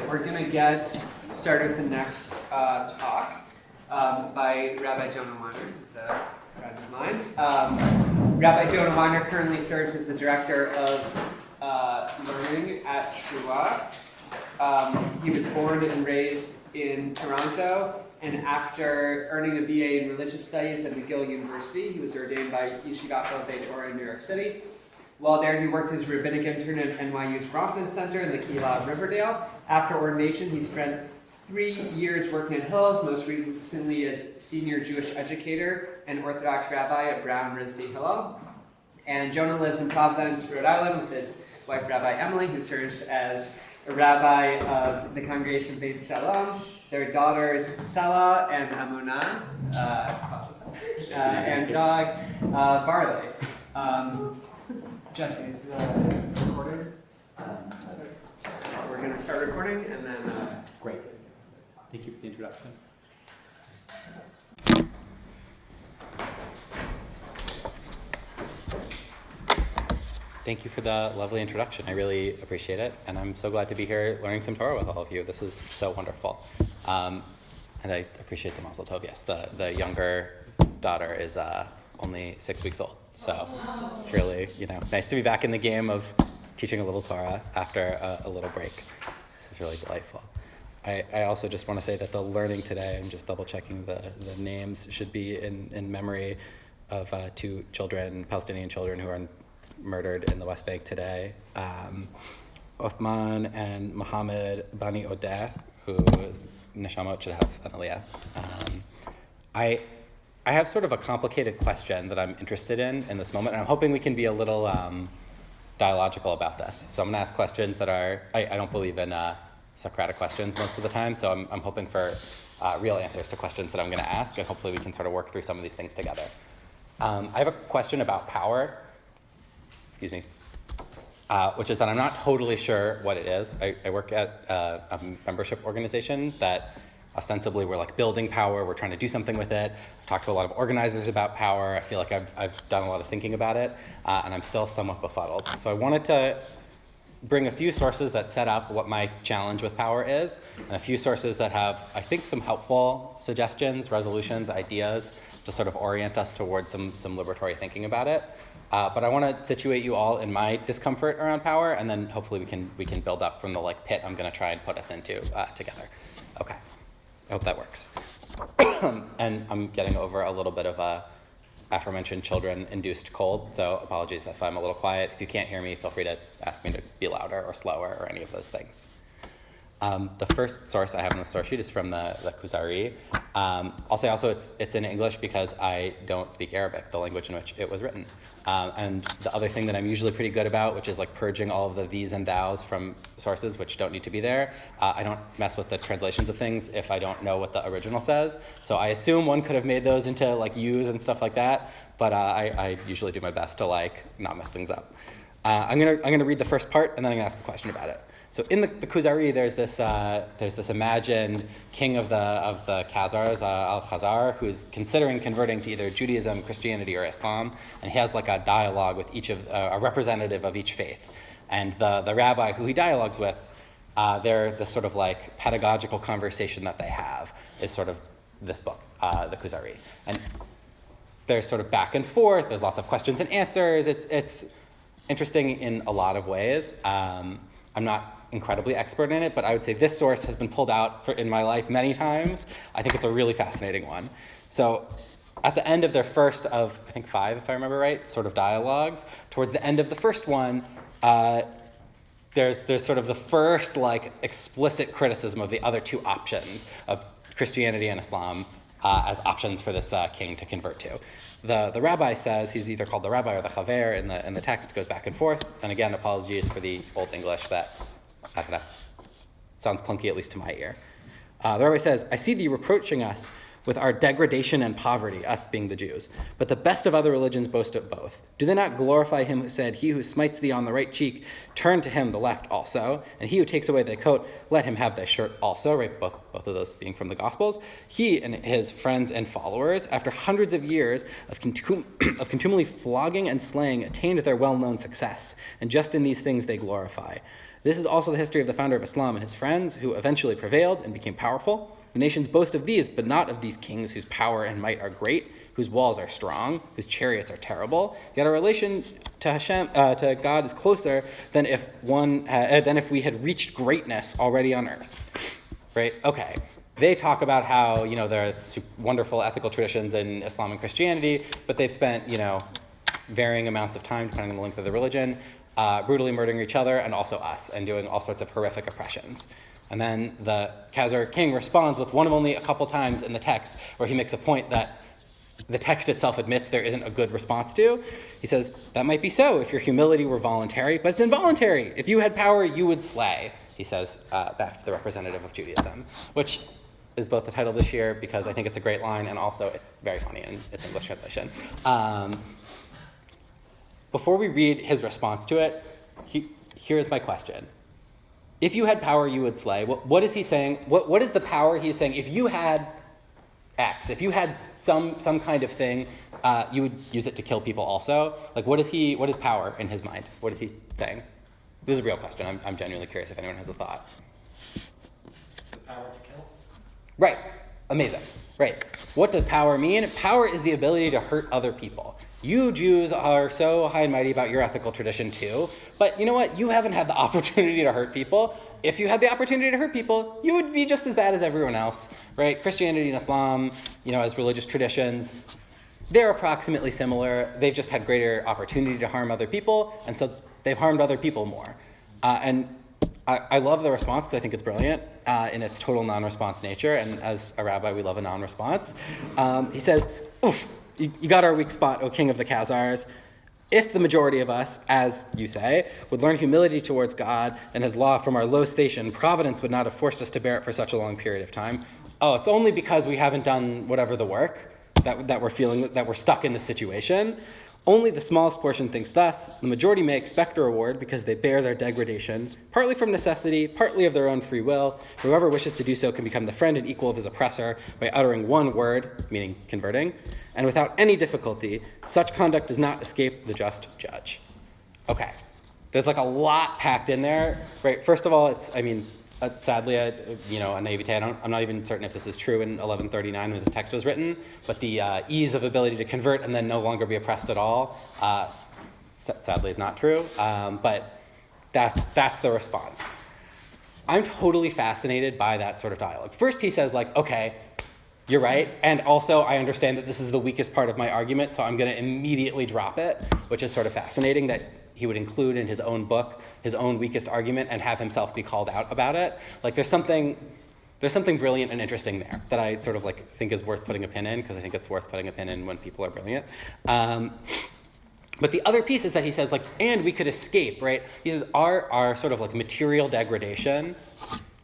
We're going to get started with the next talk by Rabbi Jonah Winer, who's a friend of mine. Rabbi Jonah Winer currently serves as the director of learning at Shua. He was born and raised in Toronto, and after earning a BA in religious studies at McGill University, he was ordained by Yeshivat Chovevei Torah in New York City. While there, he worked as Rabbinic Intern at NYU's Bronfman Center in the Kehillah of Riverdale. After ordination, he spent 3 years working at Hillels, most recently as senior Jewish educator and Orthodox rabbi at Brown RISD Hillel. And Jonah lives in Providence, Rhode Island, with his wife, Rabbi Emily, who serves as a rabbi of the congregation Beth Sholom. Their daughters, Selah and Emunah, and dog, Barley. Jesse, is the recording? We're going to start recording, and then... Great. Thank you for the introduction. Thank you for the lovely introduction. I really appreciate it, and I'm so glad to be here learning some Torah with all of you. This is so wonderful. And I appreciate the Mazel Tov. Yes, the younger daughter is only 6 weeks old. So it's really, nice to be back in the game of teaching a little Torah after a little break. This is really delightful. I also just want to say that the learning today, I'm just double checking the names, should be in memory of 2 children, Palestinian children who are murdered in the West Bank today. Othman and Mohammed Bani Odeh, who is Neshamot should have an aliyah. I have sort of a complicated question that I'm interested in this moment, and I'm hoping we can be a little dialogical about this. So I'm going to ask questions that are, I don't believe in Socratic questions most of the time, so I'm hoping for real answers to questions that I'm going to ask, and hopefully we can sort of work through some of these things together. I have a question about power, which is that I'm not totally sure what it is. I work at a membership organization that ostensibly we're like building power, we're trying to do something with it. I've talked to a lot of organizers about power. I feel like I've done a lot of thinking about it, and I'm still somewhat befuddled. So I wanted to bring a few sources that set up what my challenge with power is, and a few sources that have, I think, some helpful suggestions, resolutions, ideas to sort of orient us towards some liberatory thinking about it. But I want to situate you all in my discomfort around power, and then hopefully we can build up from the pit I'm going to try and put us into together. Okay. I hope that works. And I'm getting over a little bit of a aforementioned children-induced cold, so apologies if I'm a little quiet. If you can't hear me, feel free to ask me to be louder or slower or any of those things. The first source I have on the source sheet is from the Kuzari. I'll say also it's in English because I don't speak Arabic, the language in which it was written. And the other thing that I'm usually pretty good about, which is purging all of the these and thous from sources which don't need to be there. I don't mess with the translations of things if I don't know what the original says. So I assume one could have made those into yous and stuff like that, but I usually do my best to not mess things up. I'm gonna read the first part and then I'm gonna ask a question about it. So in the Kuzari, there's this imagined king of the Khazars, Al-Khazar, who's considering converting to either Judaism, Christianity, or Islam, and he has a dialogue with each of a representative of each faith. And the rabbi who he dialogues with, the sort of pedagogical conversation that they have is sort of this book, the Kuzari. And there's sort of back and forth. There's lots of questions and answers. It's interesting in a lot of ways. I'm not incredibly expert in it, but I would say this source has been pulled out in my life many times. I think it's a really fascinating one. So at the end of their first of, I think 5, if I remember right, sort of dialogues, towards the end of the first one, there's sort of the first explicit criticism of the other 2 options of Christianity and Islam as options for this king to convert to. The rabbi says, he's either called the rabbi or the chaver in the text, goes back and forth. And again, apologies for the old English that sounds clunky, at least to my ear. The rabbi says, I see thee reproaching us with our degradation and poverty, us being the Jews. But the best of other religions boast of both. Do they not glorify him who said, he who smites thee on the right cheek, turn to him the left also, and he who takes away thy coat, let him have thy shirt also, right? Both of those being from the Gospels. He and his friends and followers, after hundreds of years of contumely flogging and slaying, attained their well-known success, and just in these things they glorify. This is also the history of the founder of Islam and his friends, who eventually prevailed and became powerful. The nations boast of these, but not of these kings whose power and might are great, whose walls are strong, whose chariots are terrible. Yet our relation to Hashem, to God, is closer than if we had reached greatness already on earth. Right? Okay. They talk about how there are wonderful ethical traditions in Islam and Christianity, but they've spent varying amounts of time, depending on the length of the religion, brutally murdering each other and also us, and doing all sorts of horrific oppressions. And then the Khazar king responds with one of only a couple times in the text where he makes a point that the text itself admits there isn't a good response to. He says, that might be so if your humility were voluntary, but it's involuntary. If you had power, you would slay, he says, back to the representative of Judaism, which is both the title this year because I think it's a great line and also it's very funny in its English translation. Before we read his response to it, here's my question. If you had power, you would slay. What is he saying? What is the power he's saying? If you had X, if you had some kind of thing, you would use it to kill people also? Like, what is power in his mind? What is he saying? This is a real question. I'm genuinely curious if anyone has a thought. The power to kill? Right. Amazing. Right. What does power mean? Power is the ability to hurt other people. You Jews are so high and mighty about your ethical tradition too, but you know what? You haven't had the opportunity to hurt people. If you had the opportunity to hurt people, you would be just as bad as everyone else, right? Christianity and Islam, as religious traditions, they're approximately similar. They've just had greater opportunity to harm other people, and so they've harmed other people more. And I love the response because I think it's brilliant in its total non-response nature, and as a rabbi, we love a non-response. He says, oof, you got our weak spot, O king of the Khazars. If the majority of us, as you say, would learn humility towards God and his law from our low station, Providence would not have forced us to bear it for such a long period of time. Oh, it's only because we haven't done whatever the work that we're feeling that we're stuck in this situation. Only the smallest portion thinks thus. The majority may expect a reward because they bear their degradation, partly from necessity, partly of their own free will. Whoever wishes to do so can become the friend and equal of his oppressor by uttering one word, meaning converting, and without any difficulty. Such conduct does not escape the just judge. Okay, there's like a lot packed in there, right? First of all, sadly, a naivete. I'm not even certain if this is true in 1139 when this text was written, but the ease of ability to convert and then no longer be oppressed at all, sadly is not true, but that's the response. I'm totally fascinated by that sort of dialogue. First he says okay, you're right, and also I understand that this is the weakest part of my argument, so I'm going to immediately drop it, which is sort of fascinating that he would include in his own book his own weakest argument and have himself be called out about it. Like there's something brilliant and interesting there that I sort of think is worth putting a pin in, because I think it's worth putting a pin in when people are brilliant. But the other piece is that he says and we could escape, right? He says our sort of material degradation,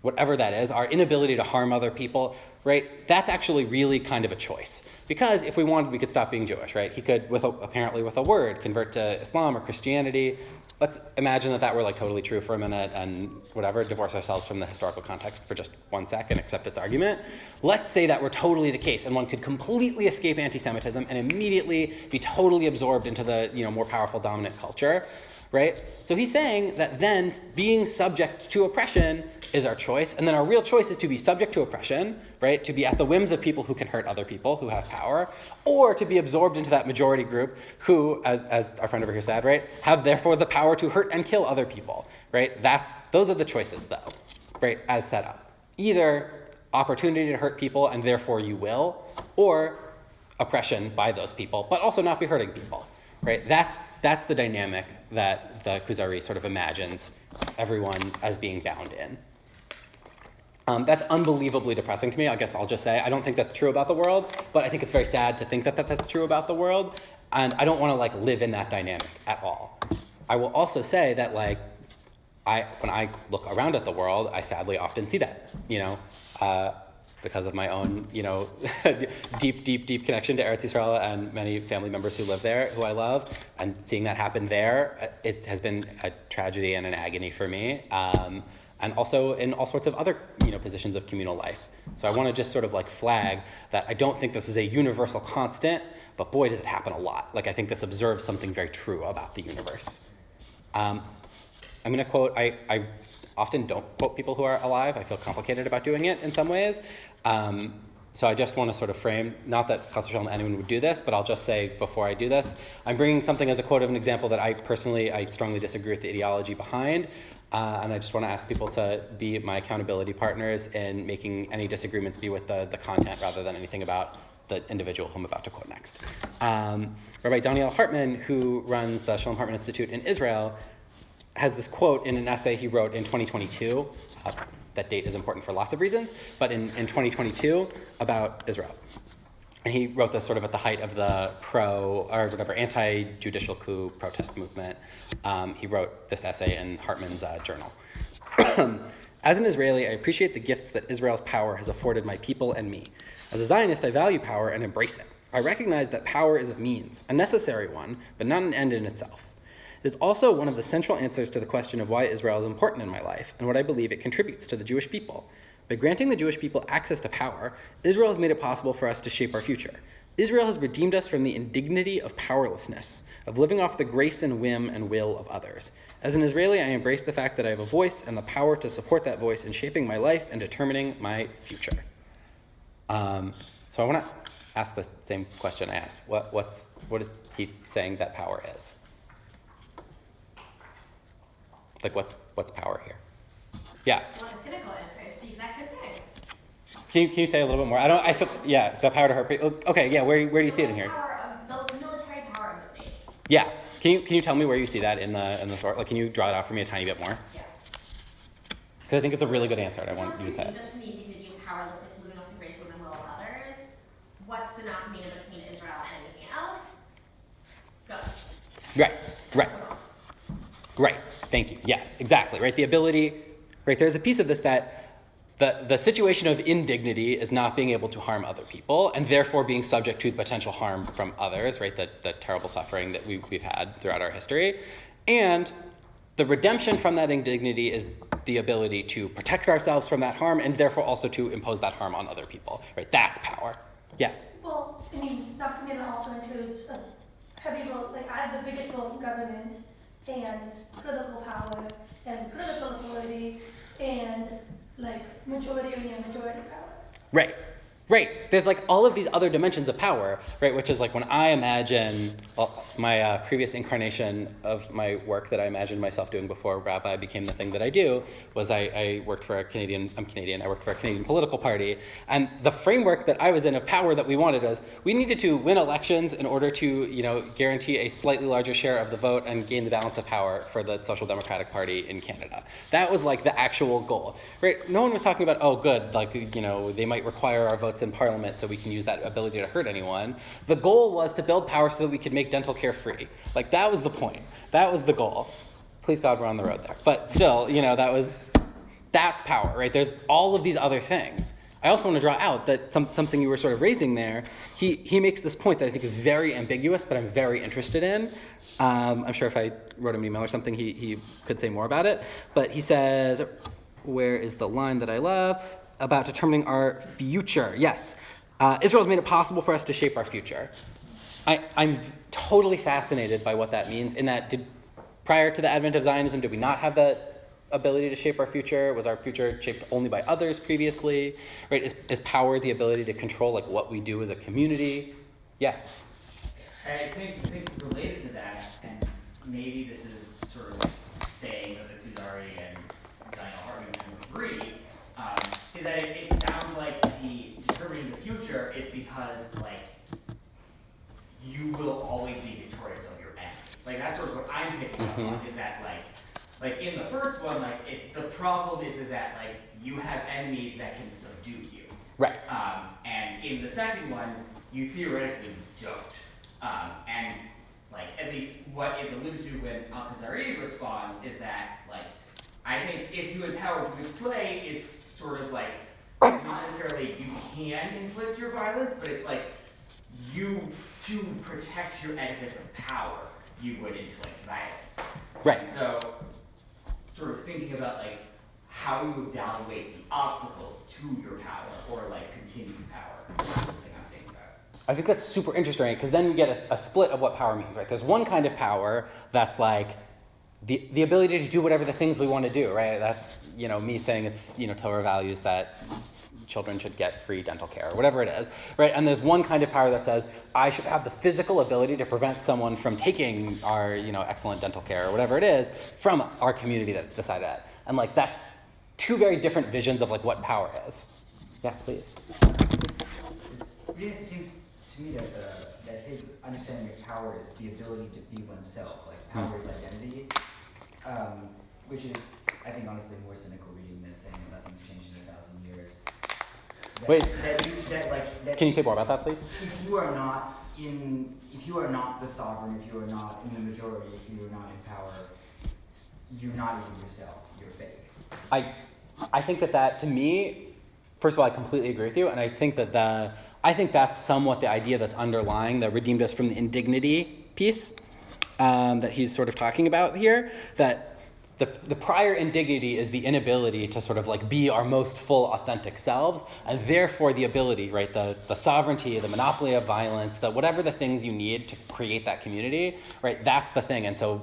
whatever that is, our inability to harm other people, right? That's actually really kind of a choice. Because if we wanted, we could stop being Jewish, right? He could, apparently with a word, convert to Islam or Christianity. Let's imagine that were totally true for a minute and divorce ourselves from the historical context for just 1 sec and accept its argument. Let's say that were totally the case and one could completely escape anti-Semitism and immediately be totally absorbed into the more powerful dominant culture, right? So he's saying that then being subject to oppression is our choice, and then our real choice is to be subject to oppression, right? To be at the whims of people who can hurt other people, who have power, or to be absorbed into that majority group who, as our friend over here said, right, have therefore the power to hurt and kill other people, right? Those are the choices, though, right, as set up. Either opportunity to hurt people and therefore you will, or oppression by those people, but also not be hurting people, right? That's the dynamic that the Kuzari sort of imagines everyone as being bound in. That's unbelievably depressing to me. I guess I'll just say I don't think that's true about the world, but I think it's very sad to think that that's true about the world, and I don't want to live in that dynamic at all. I will also say that when I look around at the world, I sadly often see that, because of my own, deep connection to Eretz Yisrael and many family members who live there, who I love, and seeing that happen there has been a tragedy and an agony for me. And also in all sorts of other, positions of communal life. So I want to just sort of flag that I don't think this is a universal constant, but boy, does it happen a lot. I think this observes something very true about the universe. I'm going to quote, I often don't quote people who are alive. I feel complicated about doing it in some ways. So I just want to sort of frame, not that Chas v'shalom anyone would do this, but I'll just say before I do this, I'm bringing something as a quote of an example that I strongly disagree with the ideology behind. And I just want to ask people to be my accountability partners in making any disagreements be with the content rather than anything about the individual who I'm about to quote next. Rabbi Daniel Hartman, who runs the Shalom Hartman Institute in Israel, has this quote in an essay he wrote in 2022. That date is important for lots of reasons, but in 2022 about Israel. And he wrote this sort of at the height of the anti-judicial coup protest movement. He wrote this essay in Hartman's journal. As an Israeli, I appreciate the gifts that Israel's power has afforded my people and me. As a Zionist, I value power and embrace it. I recognize that power is a means, a necessary one, but not an end in itself. It is also one of the central answers to the question of why Israel is important in my life and what I believe it contributes to the Jewish people. By granting the Jewish people access to power, Israel has made it possible for us to shape our future. Israel has redeemed us from the indignity of powerlessness, of living off the grace and whim and will of others. As an Israeli, I embrace the fact that I have a voice and the power to support that voice in shaping my life and determining my future. So I want to ask the same question I asked. What is he saying that power is? Like, what's power here? Yeah. Well, the cynical answer is the exact same thing. Can you say a little bit more? The power to hurt people. Okay, yeah. Where do you see it in here? The military power of the state. Yeah. Can you tell me where you see that in the story? Like, can you draw it out for me a tiny bit more? Yeah. Because I think it's a really good answer, and I want you to say it. Just from the indignity of powerlessness, living off the grace and will of others. What's the nafkamina between Israel and anything else? Go. Right. Thank you. Yes, exactly. Right. The ability. Right. There's a piece of this that the situation of indignity is not being able to harm other people and therefore being subject to potential harm from others. Right. The terrible suffering that we've had throughout our history, and the redemption from that indignity is the ability to protect ourselves from that harm and therefore also to impose that harm on other people. Right. That's power. Yeah. Well, I mean, nafkamina also includes a heavy role. Like, I have the biggest role in government and political power and political authority and like majority power. Right. There's like all of these other dimensions of power, right? Which is like when I imagine my previous incarnation of my work that I imagined myself doing before Rabbi became the thing that I do was I worked for I'm Canadian, I worked for a Canadian political party. And the framework that I was in of power that we wanted was we needed to win elections in order to, guarantee a slightly larger share of the vote and gain the balance of power for the Social Democratic Party in Canada. That was like the actual goal, right? No one was talking about, oh, good, like, they might require our votes in Parliament so we can use that ability to hurt anyone. The goal was to build power so that we could make dental care free. Like, that was the point. That was the goal. Please God, we're on the road there. But still, that's power, right? There's all of these other things. I also want to draw out that something you were sort of raising there. He makes this point that I think is very ambiguous, but I'm very interested in. I'm sure if I wrote him an email or something, he could say more about it. But he says, where is the line that I love? About determining our future. Yes. Israel's made it possible for us to shape our future. I'm totally fascinated by what that means in that prior to the advent of Zionism, did we not have that ability to shape our future? Was our future shaped only by others previously? Right? Is power the ability to control like what we do as a community? Yeah. I think related to that, and maybe this is sort of like saying that the Kuzari and Daniel Hartman kind of agree, is that it sounds like the determining the future is because like you will always be victorious over your enemies. Like that's sort of what I'm picking up on, is that like in the first one, like the problem is that like you have enemies that can subdue you. Right. And in the second one, you theoretically don't. And like at least what is alluded to when Al-Khazari responds is that like I think if you empower to slay is sort of like not necessarily you can inflict your violence, but it's like you to protect your edifice of power, you would inflict violence. Right. And so sort of thinking about like how you evaluate the obstacles to your power or like continued power is something I'm thinking about. I think that's super interesting because then we get a split of what power means, right? There's one kind of power that's like the ability to do whatever the things we want to do, right? That's, me saying it's, Torah values that children should get free dental care or whatever it is, right? And there's one kind of power that says, I should have the physical ability to prevent someone from taking our, excellent dental care or whatever it is from our community that's decided that. And like, that's two very different visions of like what power is. Yeah, please. It seems to me that his understanding of power is the ability to be oneself, like power is identity, which is, I think, honestly more cynical reading than saying that nothing's changed in 1,000 years. Can you say more about that, please? If you are not the sovereign, if you are not in the majority, if you are not in power, you're not even yourself. You're fake. I think that to me, first of all, I completely agree with you, and I think that's somewhat the idea that's underlying the redeemed us from the indignity piece that he's sort of talking about here. That the prior indignity is the inability to sort of like be our most full authentic selves, and therefore the ability, right, the sovereignty, the monopoly of violence, the whatever the things you need to create that community, right, that's the thing. And so,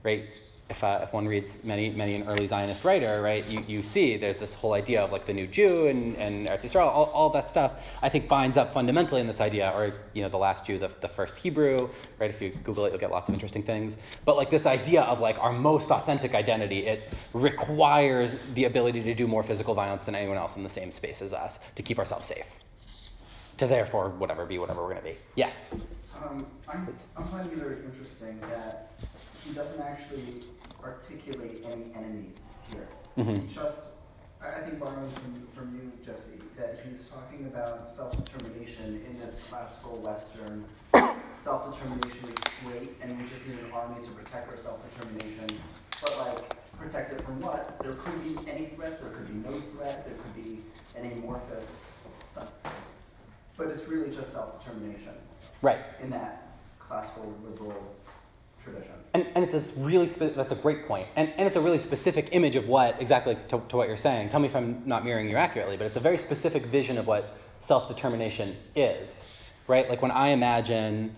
right, if one reads many an early Zionist writer, right, you see there's this whole idea of like the new Jew and Eretz Yisrael, all that stuff, I think binds up fundamentally in this idea, or the last Jew, the first Hebrew, right? If you Google it, you'll get lots of interesting things. But like this idea of like our most authentic identity, it requires the ability to do more physical violence than anyone else in the same space as us to keep ourselves safe. To therefore be whatever we're going to be. Yes. I'm finding it very interesting that he doesn't actually articulate any enemies here. Mm-hmm. He I think borrowing from you, Jesse, that he's talking about self-determination in this classical Western self-determination is great, and we just need an army to protect our self-determination. But like, protect it from what? There could be any threat, there could be no threat, there could be an amorphous something. But it's really just self-determination. Right. In that classical liberal tradition. And it's this really, that's a great point. And it's a really specific image of what, exactly to what you're saying. Tell me if I'm not mirroring you accurately, but it's a very specific vision of what self-determination is, right? Like when I imagine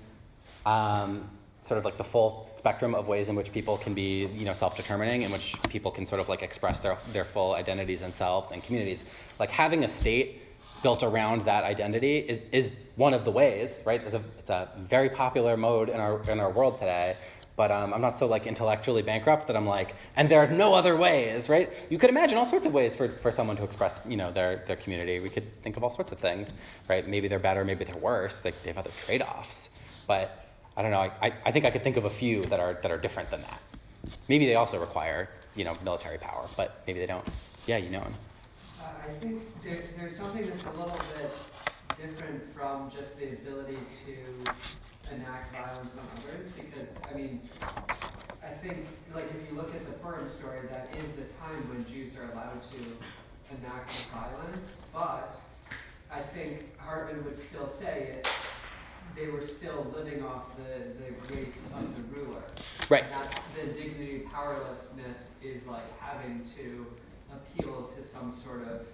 sort of like the full spectrum of ways in which people can be, self-determining, in which people can sort of like express their full identities and selves and communities. Like having a state built around that identity is one of the ways, right? It's a very popular mode in our world today. But I'm not so like intellectually bankrupt that I'm like, and there are no other ways, right? You could imagine all sorts of ways for someone to express, their community. We could think of all sorts of things, right? Maybe they're better, maybe they're worse. Like they have other trade-offs. But I don't know. I think I could think of a few that are different than that. Maybe they also require, military power, but maybe they don't. Yeah, I think there's something that's a little bit different from just the ability to enact violence on others, because, I think, like, if you look at the Purim story, that is the time when Jews are allowed to enact violence, but I think Hartman would still say they were still living off the grace of the ruler. Right. That the dignity of powerlessness is like having to appeal to some sort of,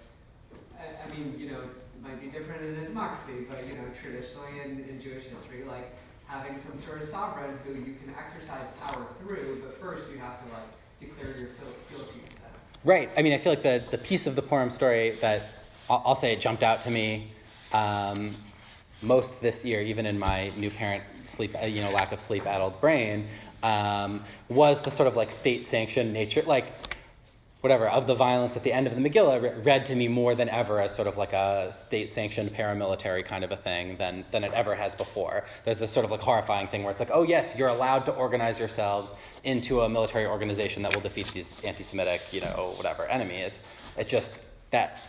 it might be different in a democracy, but traditionally in Jewish history, like having some sort of sovereign who you can exercise power through, but first you have to like declare your fealty to them. Right. I feel like the piece of the Purim story that I'll say it jumped out to me most this year, even in my new parent sleep, lack of sleep addled brain, was the sort of like state-sanctioned nature, like whatever, of the violence at the end of the Megillah read to me more than ever as sort of like a state-sanctioned paramilitary kind of a thing than it ever has before. There's this sort of like horrifying thing where it's like, oh yes, you're allowed to organize yourselves into a military organization that will defeat these anti-Semitic, whatever enemies. It just, that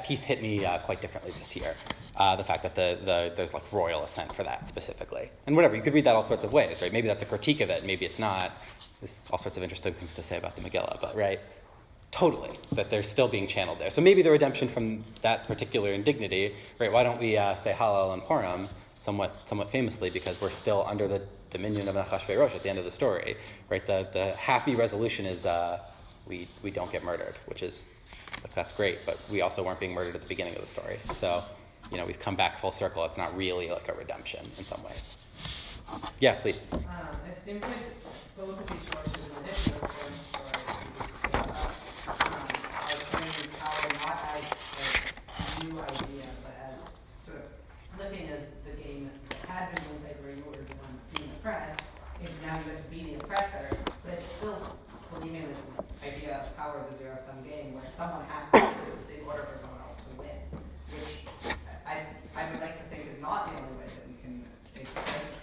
piece hit me quite differently this year. The fact that there's like royal assent for that specifically. And whatever, you could read that all sorts of ways, right? Maybe that's a critique of it, maybe it's not. There's all sorts of interesting things to say about the Megillah, but right? Totally, that they're still being channeled there. So maybe the redemption from that particular indignity, right? Why don't we say Hallel and Purim somewhat famously, because we're still under the dominion of Achashverosh at the end of the story, right? The happy resolution is we don't get murdered, which is, that's great, but we also weren't being murdered at the beginning of the story. So, we've come back full circle. It's not really like a redemption in some ways. Yeah, please. I it seems like both of these sources, in addition to the source are framing power not as a new idea, but as sort of flipping as the game had been one side where you were the ones being oppressed, and now you have to be the oppressor, but it's still believing this idea of power as a zero-sum game where someone has to lose in order for someone else to win, which I would like to think is not the only way that we can exist,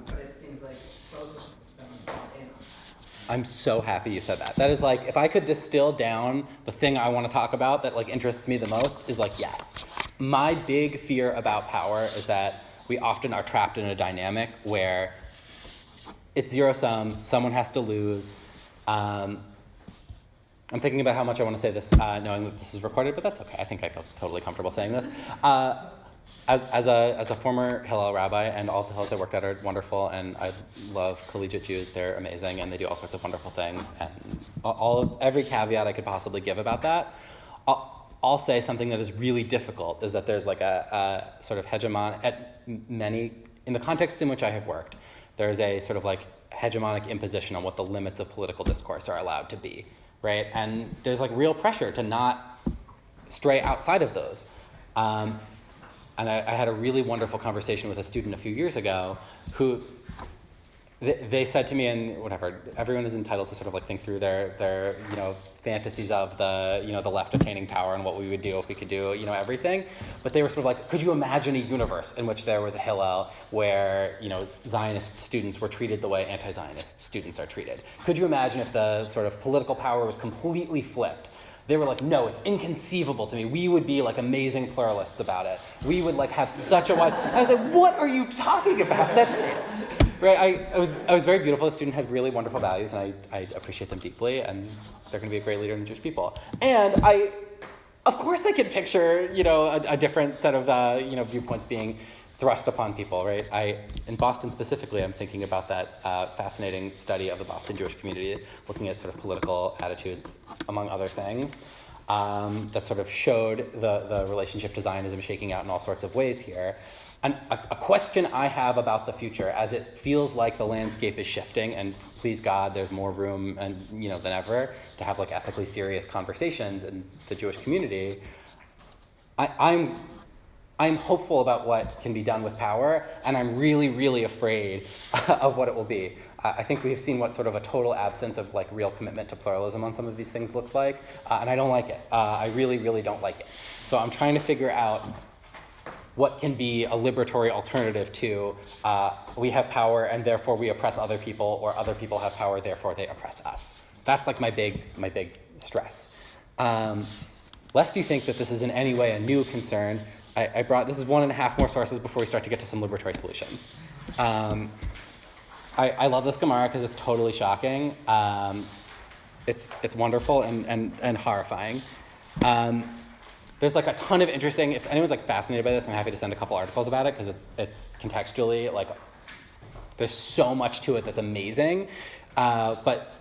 but it seems like both of them are in on that. I'm so happy you said that. That is like, if I could distill down the thing I want to talk about that like interests me the most, is like, yes. My big fear about power is that we often are trapped in a dynamic where it's zero sum, someone has to lose. I'm thinking about how much I want to say this, knowing that this is recorded, but that's okay. I think I feel totally comfortable saying this. As a former Hillel rabbi, and all the Hillels I worked at are wonderful, and I love collegiate Jews. They're amazing, and they do all sorts of wonderful things. And every caveat I could possibly give about that, I'll say something that is really difficult is that there's like a sort of in the context in which I have worked, there's a sort of like hegemonic imposition on what the limits of political discourse are allowed to be, right? And there's like real pressure to not stray outside of those. And I had a really wonderful conversation with a student a few years ago who, they said to me, and whatever, everyone is entitled to sort of like think through their fantasies of the left attaining power and what we would do if we could do, everything. But they were sort of like, could you imagine a universe in which there was a Hillel where, Zionist students were treated the way anti-Zionist students are treated? Could you imagine if the sort of political power was completely flipped? They were like, no, it's inconceivable to me. We would be like amazing pluralists about it. We would like have such a wide. I was like, what are you talking about? That's it. Right. I was very beautiful. The student had really wonderful values, and I appreciate them deeply. And they're going to be a great leader in the Jewish people. And of course, I could picture a different set of viewpoints being thrust upon people. Right. In Boston specifically, I'm thinking about that fascinating study of the Boston Jewish community, looking at sort of political attitudes, among other things, that sort of showed the relationship to Zionism shaking out in all sorts of ways here. And a question I have about the future, as it feels like the landscape is shifting, and please God, there's more room and than ever to have like ethically serious conversations in the Jewish community. I'm hopeful about what can be done with power, and I'm really, really afraid of what it will be. I think we've seen what sort of a total absence of like real commitment to pluralism on some of these things looks like, and I don't like it. I really, really don't like it. So I'm trying to figure out what can be a liberatory alternative to we have power and therefore we oppress other people, or other people have power, therefore they oppress us. That's like my big stress. Lest you think that this is in any way a new concern, I brought, this is 1.5 more sources before we start to get to some liberatory solutions. I love this Gemara because it's totally shocking. It's wonderful and horrifying. There's like a ton of interesting, if anyone's like fascinated by this, I'm happy to send a couple articles about it because it's contextually, like, there's so much to it that's amazing. But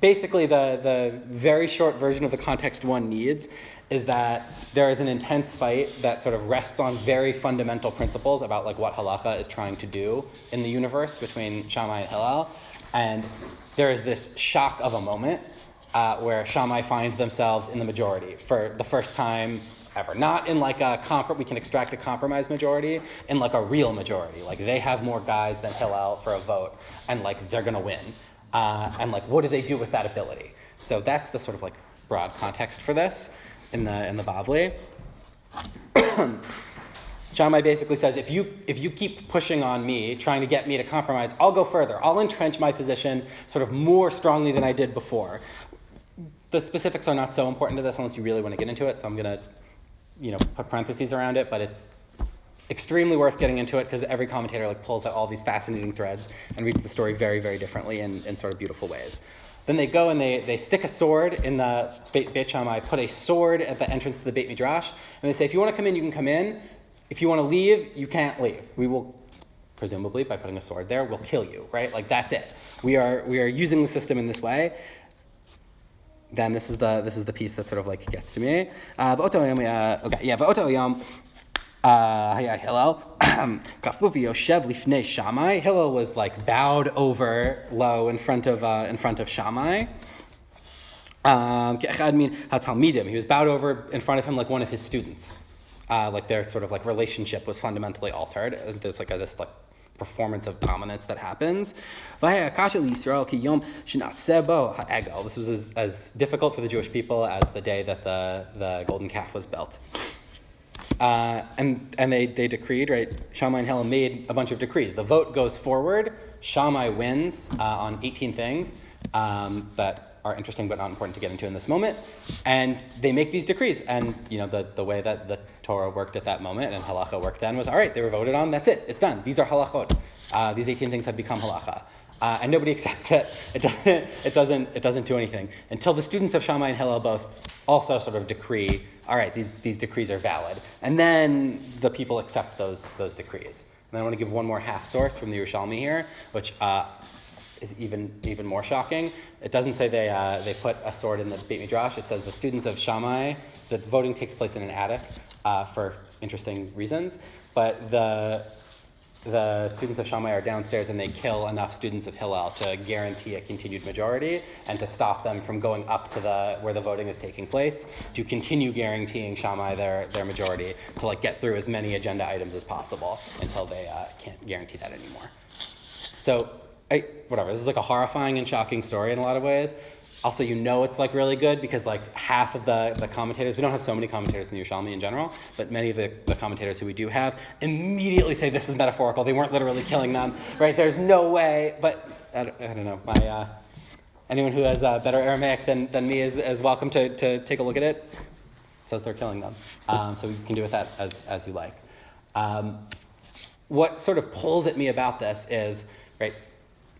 basically the very short version of the context one needs is that there is an intense fight that sort of rests on very fundamental principles about like what halacha is trying to do in the universe between Shammai and Hillel. And there is this shock of a moment where Shammai find themselves in the majority for the first time ever. Not in like we can extract a compromise majority, in like a real majority. Like they have more guys than Hillel for a vote, and like they're gonna win. And like what do they do with that ability? So that's the sort of like broad context for this in the Bavli. Shammai basically says, if you keep pushing on me, trying to get me to compromise, I'll go further. I'll entrench my position sort of more strongly than I did before. The specifics are not so important to this unless you really want to get into it, so I'm going to put parentheses around it, but it's extremely worth getting into it because every commentator like pulls out all these fascinating threads and reads the story very, very differently in sort of beautiful ways. Then they go and they stick a sword in the Beit Shammai, put a sword at the entrance to the Beit Midrash, and they say, if you want to come in, you can come in. If you want to leave, you can't leave. We will, presumably, by putting a sword there, we'll kill you, right? Like that's it. We are using the system in this way. Then this is the piece that sort of like gets to me. V'oto Hillel, Kafuf Yoshev Lifnei Shammai. Hillel was like bowed over low in front of Shammai. He was bowed over in front of him like one of his students. Like their sort of like relationship was fundamentally altered. There's like this like performance of dominance that happens. This was as difficult for the Jewish people as the day that the golden calf was built. And they decreed, right? Shammai and Hillel made a bunch of decrees. The vote goes forward. Shammai wins on 18 things that are interesting but not important to get into in this moment. And they make these decrees. And the way that the Torah worked at that moment and halacha worked then was, all right, they were voted on, that's it, it's done. These are halachot. These 18 things have become halacha. And nobody accepts it. It doesn't do anything until the students of Shammai and Hillel both also sort of decree, all right, these decrees are valid. And then the people accept those decrees. And I want to give one more half source from the Yerushalmi here, which is even more shocking. It doesn't say they put a sword in the Beit Midrash. It says the students of Shammai, the voting takes place in an attic for interesting reasons, but the students of Shammai are downstairs and they kill enough students of Hillel to guarantee a continued majority and to stop them from going up to where the voting is taking place, to continue guaranteeing Shammai their majority, to like get through as many agenda items as possible until they can't guarantee that anymore. So whatever, this is like a horrifying and shocking story in a lot of ways. Also, it's like really good because like half of the commentators, we don't have so many commentators in the Yerushalmi in general, but many of the commentators who we do have immediately say this is metaphorical. They weren't literally killing them, right? There's no way, but I don't know. Anyone who has better Aramaic than me is welcome to take a look at it. It says they're killing them. So we can do with that as you like. What sort of pulls at me about this is, right,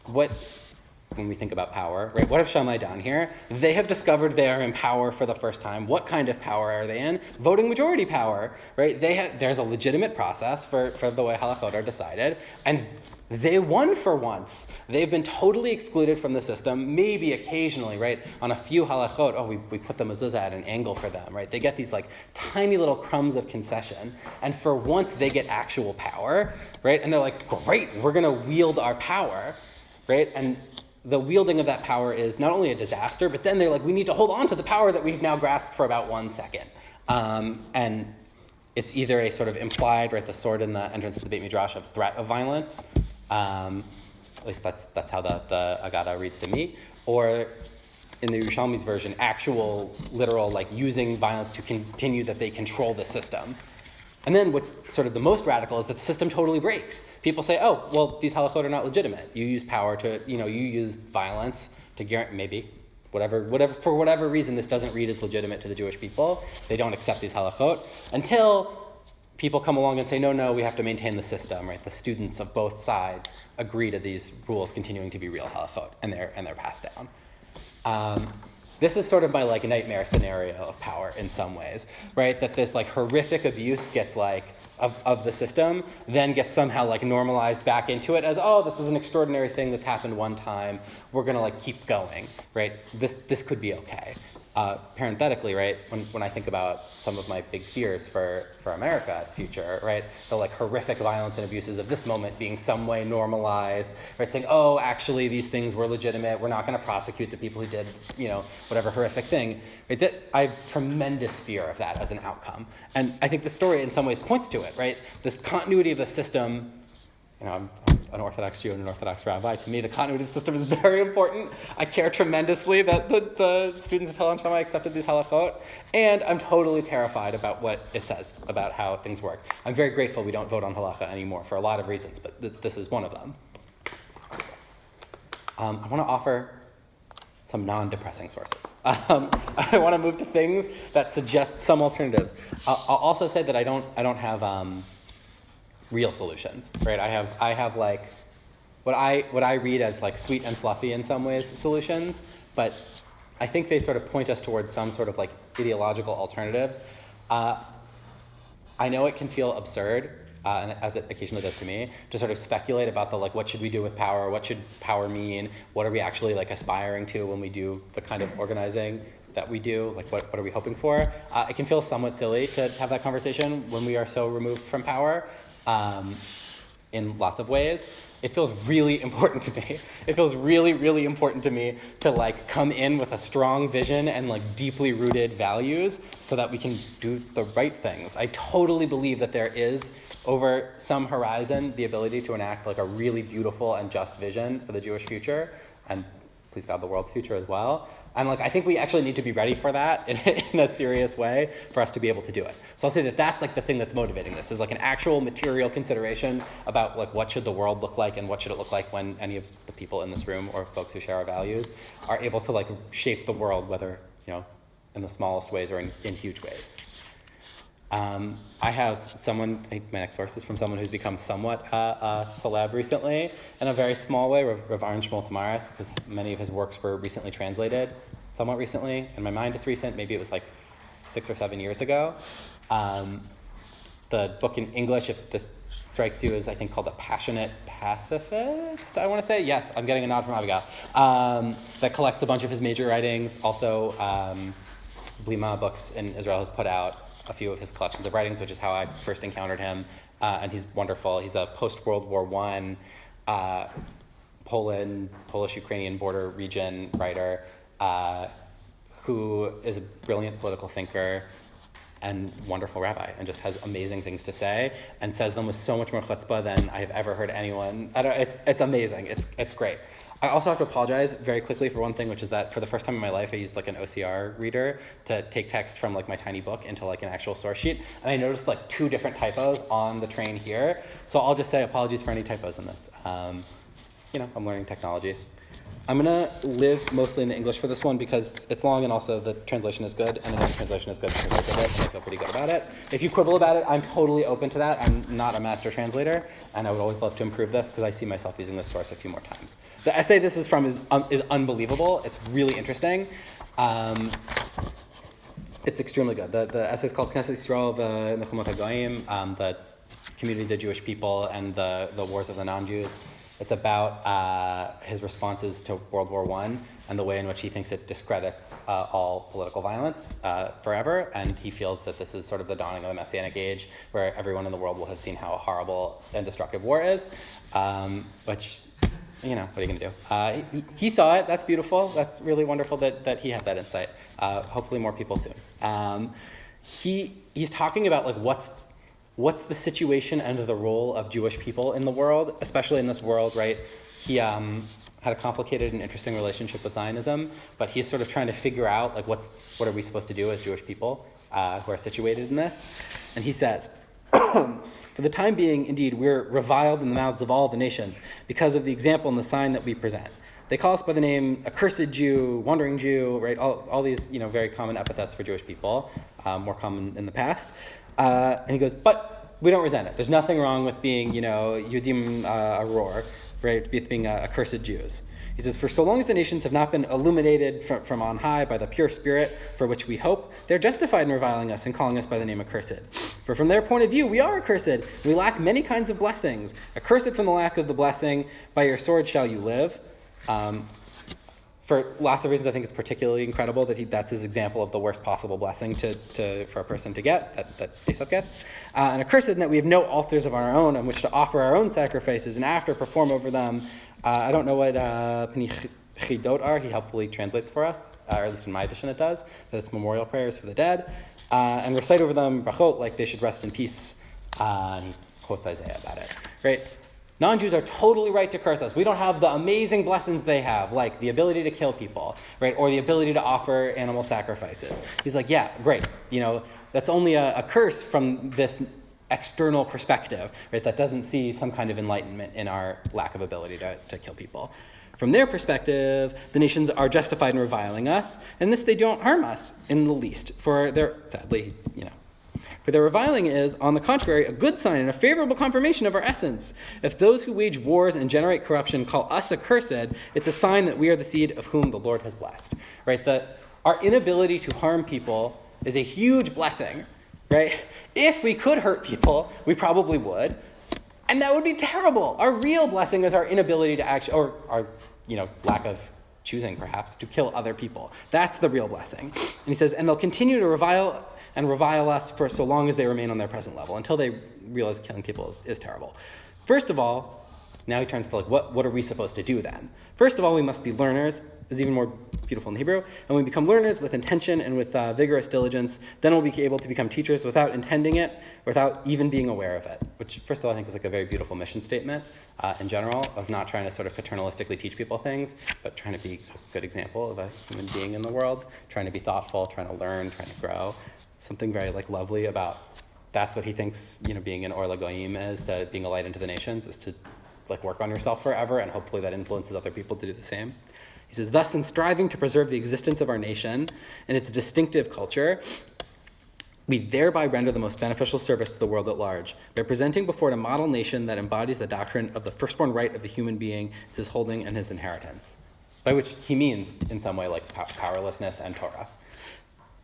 when we think about power, right? What have Shammai done here? They have discovered they are in power for the first time. What kind of power are they in? Voting majority power, right? There's a legitimate process for the way halachot are decided, and they won for once. They've been totally excluded from the system, maybe occasionally, right? On a few halachot, we put the mezuzah at an angle for them, right? They get these like tiny little crumbs of concession, and for once they get actual power, right? And they're like, great, we're gonna wield our power, right? And the wielding of that power is not only a disaster, but then they're like, we need to hold on to the power that we've now grasped for about 1 second. And it's either a sort of implied, right, the sword in the entrance to the Beit Midrash of threat of violence, at least that's how the Agada reads to me, or in the Yerushalmi's version, actual, literal, like using violence to continue that they control the system. And then what's sort of the most radical is that the system totally breaks. People say, oh, well, these halachot are not legitimate. You use power to, you use violence to guarantee, maybe, for whatever reason, this doesn't read as legitimate to the Jewish people. They don't accept these halachot until people come along and say, no, we have to maintain the system, right? The students of both sides agree to these rules continuing to be real halachot, and they're passed down. This is sort of my like nightmare scenario of power in some ways, right? That this like horrific abuse gets like of the system, then gets somehow like normalized back into it as, oh, this was an extraordinary thing, this happened one time, we're gonna like keep going, right? This could be okay. Parenthetically, right, when I think about some of my big fears for America's future, right, the like horrific violence and abuses of this moment being some way normalized, right, saying, oh, actually these things were legitimate, we're not going to prosecute the people who did, whatever horrific thing, right, that I have tremendous fear of that as an outcome. And I think the story in some ways points to it, right, this continuity of the system. I'm an Orthodox Jew and an Orthodox rabbi. To me, the continuity of the system is very important. I care tremendously that the students of Hillel and Shammai accepted these halachot, and I'm totally terrified about what it says about how things work. I'm very grateful we don't vote on halacha anymore for a lot of reasons, but this is one of them. I want to offer some non-depressing sources. I want to move to things that suggest some alternatives. I'll also say that I don't have real solutions, right? I have like what I read as like sweet and fluffy in some ways solutions, but I think they sort of point us towards some sort of like ideological alternatives. I know it can feel absurd, and as it occasionally does to me, to sort of speculate about the like what should we do with power, what should power mean, what are we actually like aspiring to when we do the kind of organizing that we do? Like, what are we hoping for? It can feel somewhat silly to have that conversation when we are so removed from power in lots of ways. It feels really important to me. It feels really, really important to me to like come in with a strong vision and like deeply rooted values so that we can do the right things. I totally believe that there is, over some horizon, the ability to enact like a really beautiful and just vision for the Jewish future, and please God, the world's future as well. And like, I think we actually need to be ready for that in a serious way for us to be able to do it. So I'll say that that's like the thing that's motivating this, is like an actual material consideration about like what should the world look like and what should it look like when any of the people in this room or folks who share our values are able to like shape the world, whether, you know, in the smallest ways or in huge ways. I have someone, I think my next source is from someone who's become somewhat celeb recently, in a very small way, Rav Aaron Shmuel Tamaris, because many of his works were recently translated, somewhat recently. In my mind, it's recent. Maybe it was like 6 or 7 years ago. The book in English, if this strikes you, is I think called A Passionate Pacifist, I want to say. Yes, I'm getting a nod from Abigail. That collects a bunch of his major writings. Also, Blima Books in Israel has put out a few of his collections of writings, which is how I first encountered him, and he's wonderful. He's a post-World War I Polish-Ukrainian border region writer who is a brilliant political thinker and wonderful rabbi, and just has amazing things to say, and says them with so much more chutzpah than I have ever heard anyone. It's amazing. It's great. I also have to apologize very quickly for one thing, which is that for the first time in my life, I used like an OCR reader to take text from like my tiny book into like an actual source sheet. And I noticed like 2 different typos on the train here. So I'll just say apologies for any typos in this. You know, I'm learning technologies. I'm gonna live mostly in the English for this one because it's long and also the translation is good, and another translation is good because I did it, so I feel pretty good about it. If you quibble about it, I'm totally open to that. I'm not a master translator, and I would always love to improve this because I see myself using this source a few more times. The essay this is from is unbelievable. It's really interesting. It's extremely good. The essay is called Knesset Yisrael v'Milchumot HaGoyim, the community of the Jewish people and the wars of the non-Jews. It's about his responses to World War I and the way in which he thinks it discredits all political violence forever. And he feels that this is sort of the dawning of the Messianic age, where everyone in the world will have seen how horrible and destructive war is, which, you know, what are you going to do? He saw it. That's beautiful. That's really wonderful that he had that insight. Hopefully more people soon. He's talking about like what's the situation and the role of Jewish people in the world, especially in this world, right? He had a complicated and interesting relationship with Zionism, but he's sort of trying to figure out like what are we supposed to do as Jewish people who are situated in this. And he says, for the time being, indeed, we're reviled in the mouths of all the nations because of the example and the sign that we present. They call us by the name accursed Jew, wandering Jew, right? All these, you know, very common epithets for Jewish people, more common in the past. And he goes, but we don't resent it. There's nothing wrong with being, you know, Yudim Aror, right? Being accursed Jews. He says, for so long as the nations have not been illuminated from on high by the pure spirit for which we hope, they're justified in reviling us and calling us by the name accursed. For from their point of view, we are accursed. We lack many kinds of blessings. Accursed from the lack of the blessing, by your sword shall you live. For lots of reasons, I think it's particularly incredible that that's his example of the worst possible blessing for a person to get, that Esau gets. And accursed in that we have no altars of our own on which to offer our own sacrifices and after perform over them. I don't know what penichidot are. He helpfully translates for us, or at least in my edition it does, that it's memorial prayers for the dead. And recite over them brachot, like they should rest in peace. And he quotes Isaiah about it. Right? Non-Jews are totally right to curse us. We don't have the amazing blessings they have, like the ability to kill people, right, or the ability to offer animal sacrifices. He's like, yeah, great. You know, that's only a curse from this external perspective, right, that doesn't see some kind of enlightenment in our lack of ability to kill people. From their perspective, the nations are justified in reviling us, and this they don't harm us in the least, for their, sadly, you know, for their reviling is, on the contrary, a good sign and a favorable confirmation of our essence. If those who wage wars and generate corruption call us accursed, it's a sign that we are the seed of whom the Lord has blessed. Right? That our inability to harm people is a huge blessing. Right? If we could hurt people, we probably would. And that would be terrible. Our real blessing is our inability to actually, or our, you know, lack of choosing perhaps to kill other people. That's the real blessing. And he says, and they'll continue to revile us for so long as they remain on their present level, until they realize killing people is terrible. First of all, now he turns to like, what are we supposed to do then? First of all, we must be learners, is even more beautiful in the Hebrew, and when we become learners with intention and with vigorous diligence, then we'll be able to become teachers without intending it, without even being aware of it, which first of all I think is like a very beautiful mission statement in general, of not trying to sort of paternalistically teach people things, but trying to be a good example of a human being in the world, trying to be thoughtful, trying to learn, trying to grow. Something very like lovely about that's what he thinks, being an Or LaGoyim is, to being a light into the nations, is to like work on yourself forever, and hopefully that influences other people to do the same. He says, thus, in striving to preserve the existence of our nation and its distinctive culture, we thereby render the most beneficial service to the world at large by presenting before it a model nation that embodies the doctrine of the firstborn right of the human being to his holding and his inheritance. By which he means, in some way, like powerlessness and Torah.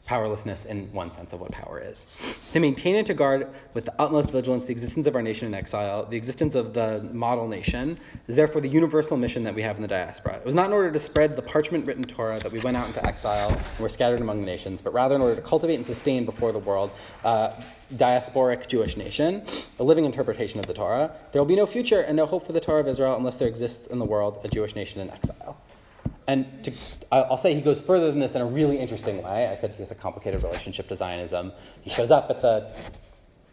Powerlessness in one sense of what power is. To maintain and to guard with the utmost vigilance the existence of our nation in exile, the existence of the model nation, is therefore the universal mission that we have in the diaspora. It was not in order to spread the parchment-written Torah that we went out into exile and were scattered among the nations, but rather in order to cultivate and sustain before the world diasporic Jewish nation, a living interpretation of the Torah. There will be no future and no hope for the Torah of Israel unless there exists in the world a Jewish nation in exile. And I'll say he goes further than this in a really interesting way. I said he has a complicated relationship to Zionism. He shows up at the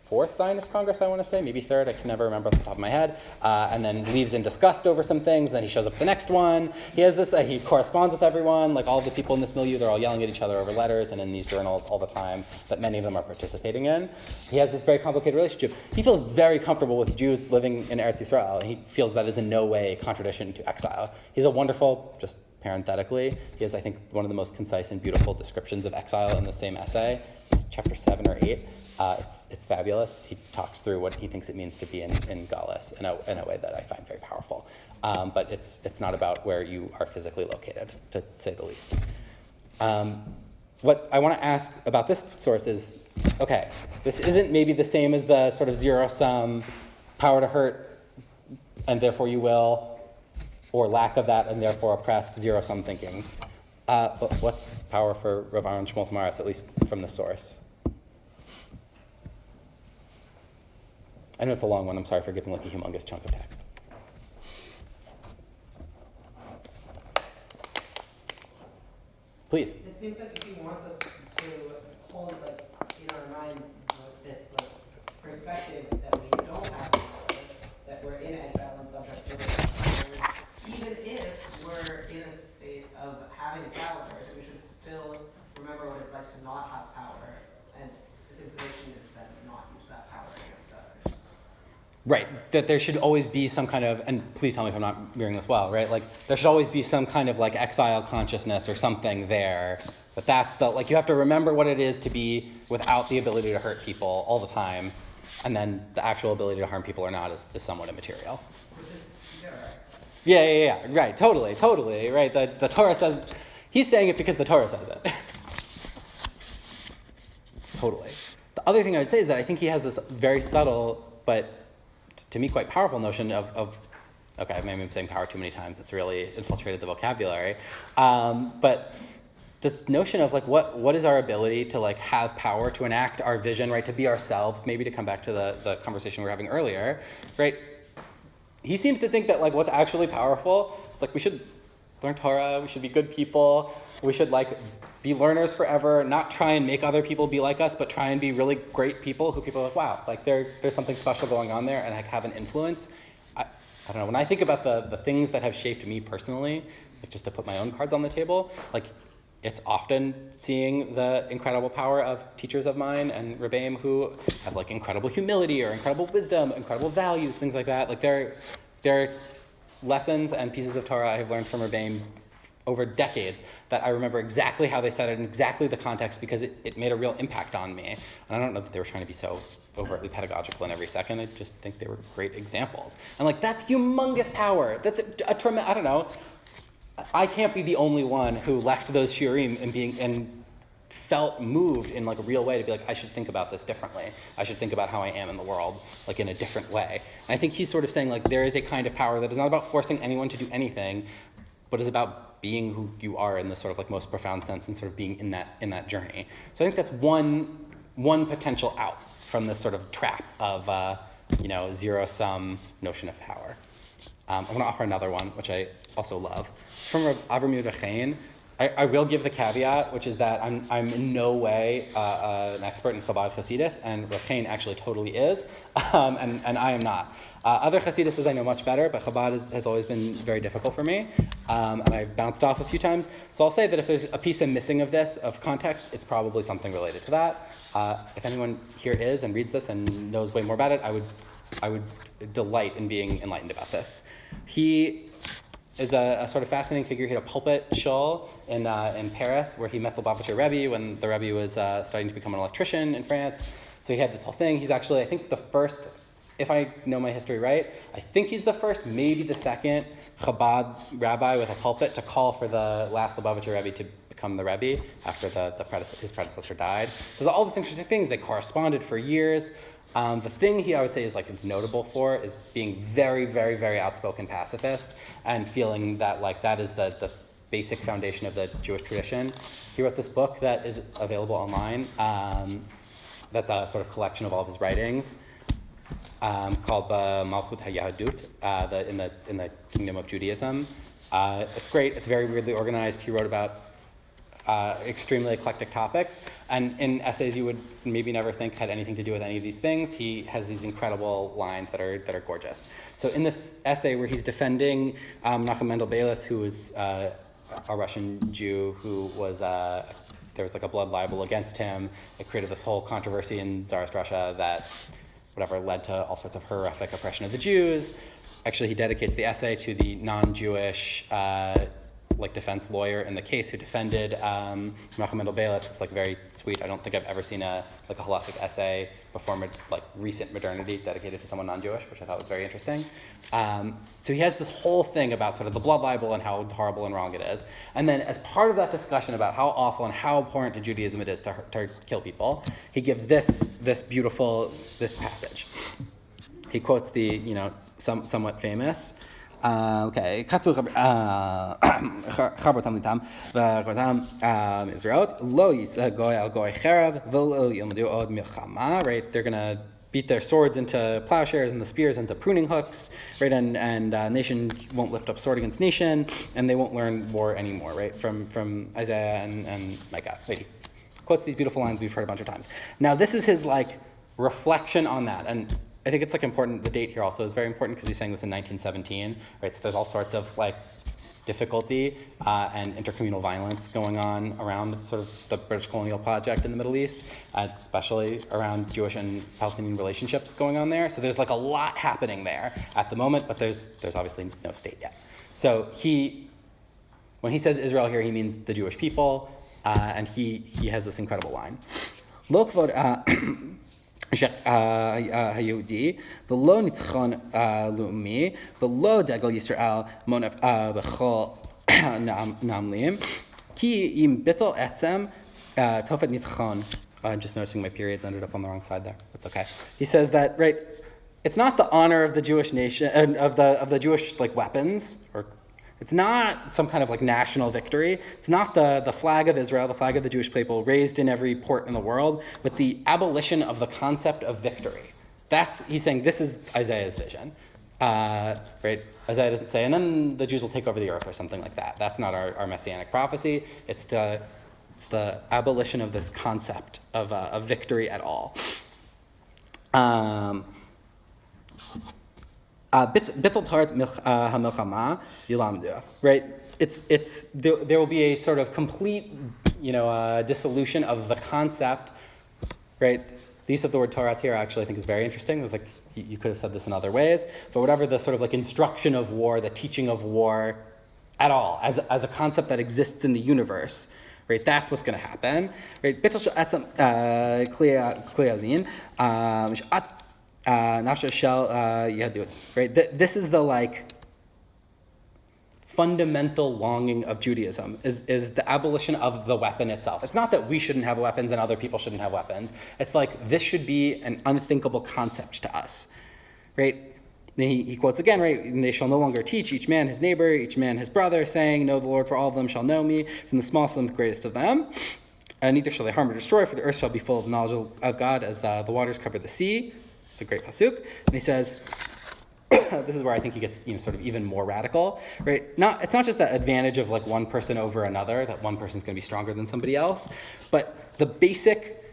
fourth Zionist Congress, I want to say, maybe third, I can never remember off the top of my head, and then leaves in disgust over some things, then he shows up at the next one. He has this, he corresponds with everyone, like all the people in this milieu, they're all yelling at each other over letters and in these journals all the time that many of them are participating in. He has this very complicated relationship. He feels very comfortable with Jews living in Eretz Yisrael, and he feels that is in no way a contradiction to exile. He's a wonderful, just parenthetically, he has, I think, one of the most concise and beautiful descriptions of exile in the same essay. It's chapter 7 or 8. It's fabulous. He talks through what he thinks it means to be in Galus in a way that I find very powerful. But it's not about where you are physically located, to say the least. What I want to ask about this source is, okay, this isn't maybe the same as the sort of zero-sum power to hurt and therefore you will, or lack of that and therefore oppressed zero-sum thinking. But what's power for Rav Aaron Shmuel Tamaris, at least from the source? I know it's a long one. I'm sorry for giving like a humongous chunk of text. Please. It seems like if he wants us to hold like in our minds this like perspective that we don't have power, that we're in exile and subject to the powers, even if we're in a state of having power, we should still remember what it's like to not have power, and the implication is then not use that power against others. Right, that there should always be some kind of, and please tell me if I'm not mirroring this well, right? Like there should always be some kind of like exile consciousness or something there. But that's the, like you have to remember what it is to be without the ability to hurt people all the time. And then the actual ability to harm people or not is somewhat immaterial. Which is terrorized. Yeah, right, totally, right. The Torah says, he's saying it because the Torah says it. Totally. The other thing I would say is that I think he has this very subtle, but to me quite powerful notion of okay, maybe I'm saying power too many times, it's really infiltrated the vocabulary, but this notion of like what is our ability to like have power, to enact our vision, right, to be ourselves, maybe to come back to the conversation we were having earlier, right? He seems to think that like what's actually powerful is like we should learn Torah, we should be good people, we should like be learners forever, not try and make other people be like us, but try and be really great people who people are like, wow, like there's something special going on there and I have an influence. I don't know, when I think about the things that have shaped me personally, like just to put my own cards on the table, like it's often seeing the incredible power of teachers of mine and Rebbeim who have like incredible humility or incredible wisdom, incredible values, things like that. Like there are lessons and pieces of Torah I have learned from Rebbeim over decades that I remember exactly how they said it in exactly the context because it made a real impact on me. And I don't know that they were trying to be so overtly pedagogical in every second. I just think they were great examples. And like, that's humongous power. That's a tremendous, I don't know. I can't be the only one who left those shiurim and felt moved in like a real way to be like, I should think about this differently. I should think about how I am in the world, like in a different way. And I think he's sort of saying like, there is a kind of power that is not about forcing anyone to do anything, but is about being who you are in the sort of like most profound sense and sort of being in that journey. So I think that's one potential out from this sort of trap of zero-sum notion of power. I'm going to offer another one, which I also love. It's from Avram Yehuda Chaim. I will give the caveat, which is that I'm in no way an expert in Chabad Hasidus, and Rav Chaim actually totally is, and I am not. Other Hasiduses I know much better, but Chabad has always been very difficult for me, and I've bounced off a few times. So I'll say that if there's a piece I'm missing of context, it's probably something related to that. If anyone here is and reads this and knows way more about it, I would delight in being enlightened about this. He is a sort of fascinating figure. He had a pulpit shul in Paris where he met the Lubavitcher Rebbe when the Rebbe was starting to become an electrician in France. So he had this whole thing. He's actually, I think, the first, if I know my history right, I think he's the first, maybe the second Chabad rabbi with a pulpit to call for the last Lubavitcher Rebbe to become the Rebbe after his predecessor died. So there's all these interesting things. They corresponded for years. The thing I would say is like notable for is being very, very, very outspoken pacifist and feeling that like that is the basic foundation of the Jewish tradition. He wrote this book that is available online. That's a sort of collection of all of his writings called the Malchut HaYahadut, in the Kingdom of Judaism. It's great. It's very weirdly organized. He wrote about extremely eclectic topics, and in essays you would maybe never think had anything to do with any of these things, he has these incredible lines that are gorgeous. So in this essay where he's defending Nachum Mendel Beilis, who was a Russian Jew who was there was like a blood libel against him. It created this whole controversy in Tsarist Russia that led to all sorts of horrific oppression of the Jews. Actually, he dedicates the essay to the non-Jewish defense lawyer in the case who defended Nachum Mendel Beilis. It's very sweet. I don't think I've ever seen a halachic essay before recent modernity dedicated to someone non-Jewish, which I thought was very interesting. So he has this whole thing about sort of the blood libel and how horrible and wrong it is. And then as part of that discussion about how awful and how abhorrent to Judaism it is to kill people, he gives this passage. He quotes the somewhat famous. כתבו חברותם ליתם וחברתם מזרעות לא יישא גוי על גוי חרב ולא ילמדו עוד מלחמה, right? They're gonna beat their swords into plowshares and the spears into pruning hooks, right? And nation won't lift up sword against nation, and they won't learn war anymore, right? From Isaiah and Micah. He quotes these beautiful lines we've heard a bunch of times. Now this is his reflection on that, and I think it's important. The date here also is very important because he's saying this in 1917, right? So there's all sorts of difficulty and intercommunal violence going on around sort of the British colonial project in the Middle East, especially around Jewish and Palestinian relationships going on there. So there's a lot happening there at the moment, but there's obviously no state yet. So when he says Israel here, he means the Jewish people, and he has this incredible line. Look what. היהודי ולא ניצחון לאומי ולא דגל ישראל מונף בכל נמלים כי אם ביטל עצם תופת ניצחון. I'm just noticing my periods ended up on the wrong side there. That's okay. He says that, right, it's not the honor of the Jewish nation of the Jewish weapons, or it's not some kind of national victory. It's not the flag of Israel, the flag of the Jewish people raised in every port in the world, but the abolition of the concept of victory. He's saying this is Isaiah's vision. Right? Isaiah doesn't say, and then the Jews will take over the earth or something like that. That's not our messianic prophecy. It's the abolition of this concept of victory at all. Bittul Tarat HaMilchama Yilamdu, right? There will be a sort of complete, dissolution of the concept, right? The use of the word Torah here actually I think is very interesting. It's you could have said this in other ways, but whatever the sort of instruction of war, the teaching of war at all, as a concept that exists in the universe, right? That's what's going to happen, right? Bittul Atzam Kliyazin Nafsha Shel Yadut, right? This is the fundamental longing of Judaism is the abolition of the weapon itself. It's not that we shouldn't have weapons and other people shouldn't have weapons. It's this should be an unthinkable concept to us, right? he quotes again, right? And they shall no longer teach each man his neighbor, each man his brother, saying, know the Lord, for all of them shall know me, from the smallest to the greatest of them. And neither shall they harm or destroy, for the earth shall be full of knowledge of God as the waters cover the sea. It's a great pasuk. And he says, this is where I think he gets sort of even more radical, right? It's not just the advantage of like one person over another, that one person's going to be stronger than somebody else, but the basic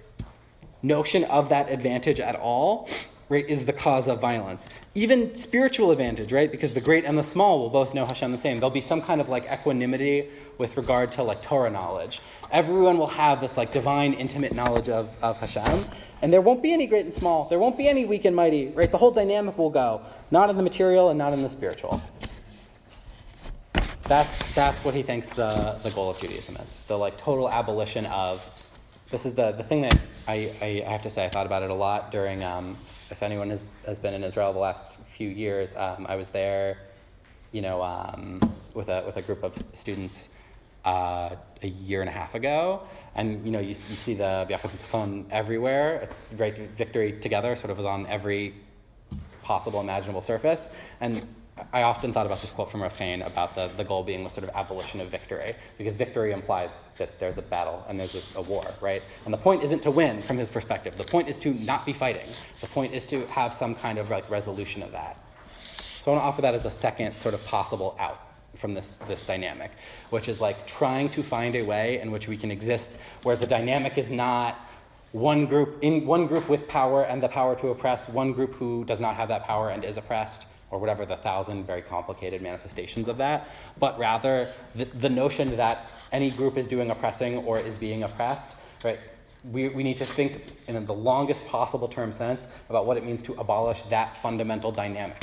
notion of that advantage at all, right, is the cause of violence. Even spiritual advantage, right? Because the great and the small will both know Hashem the same. There'll be some kind of like equanimity with regard to like Torah knowledge. Everyone will have this like divine, intimate knowledge of Hashem, and there won't be any great and small. There won't be any weak and mighty, right? The whole dynamic will go, not in the material and not in the spiritual. That's what he thinks the goal of Judaism is. The like total abolition of, this is the thing that I have to say, I thought about it a lot during, if anyone has been in Israel the last few years, I was there, with a group of students a year and a half ago, and you see the Yeshivat Chovevei everywhere. It's right, victory together sort of was on every possible imaginable surface, and I often thought about this quote from Rav Chaim about the goal being the sort of abolition of victory, because victory implies that there's a battle and there's a war, right? And the point isn't to win from his perspective. The point is to not be fighting. The point is to have some kind of like resolution of that. So I want to offer that as a second sort of possible out from this dynamic, which is like trying to find a way in which we can exist where the dynamic is not one group with power and the power to oppress, one group who does not have that power and is oppressed, or whatever the 1,000 very complicated manifestations of that, but rather the notion that any group is doing oppressing or is being oppressed, right? We need to think in the longest possible term sense about what it means to abolish that fundamental dynamic.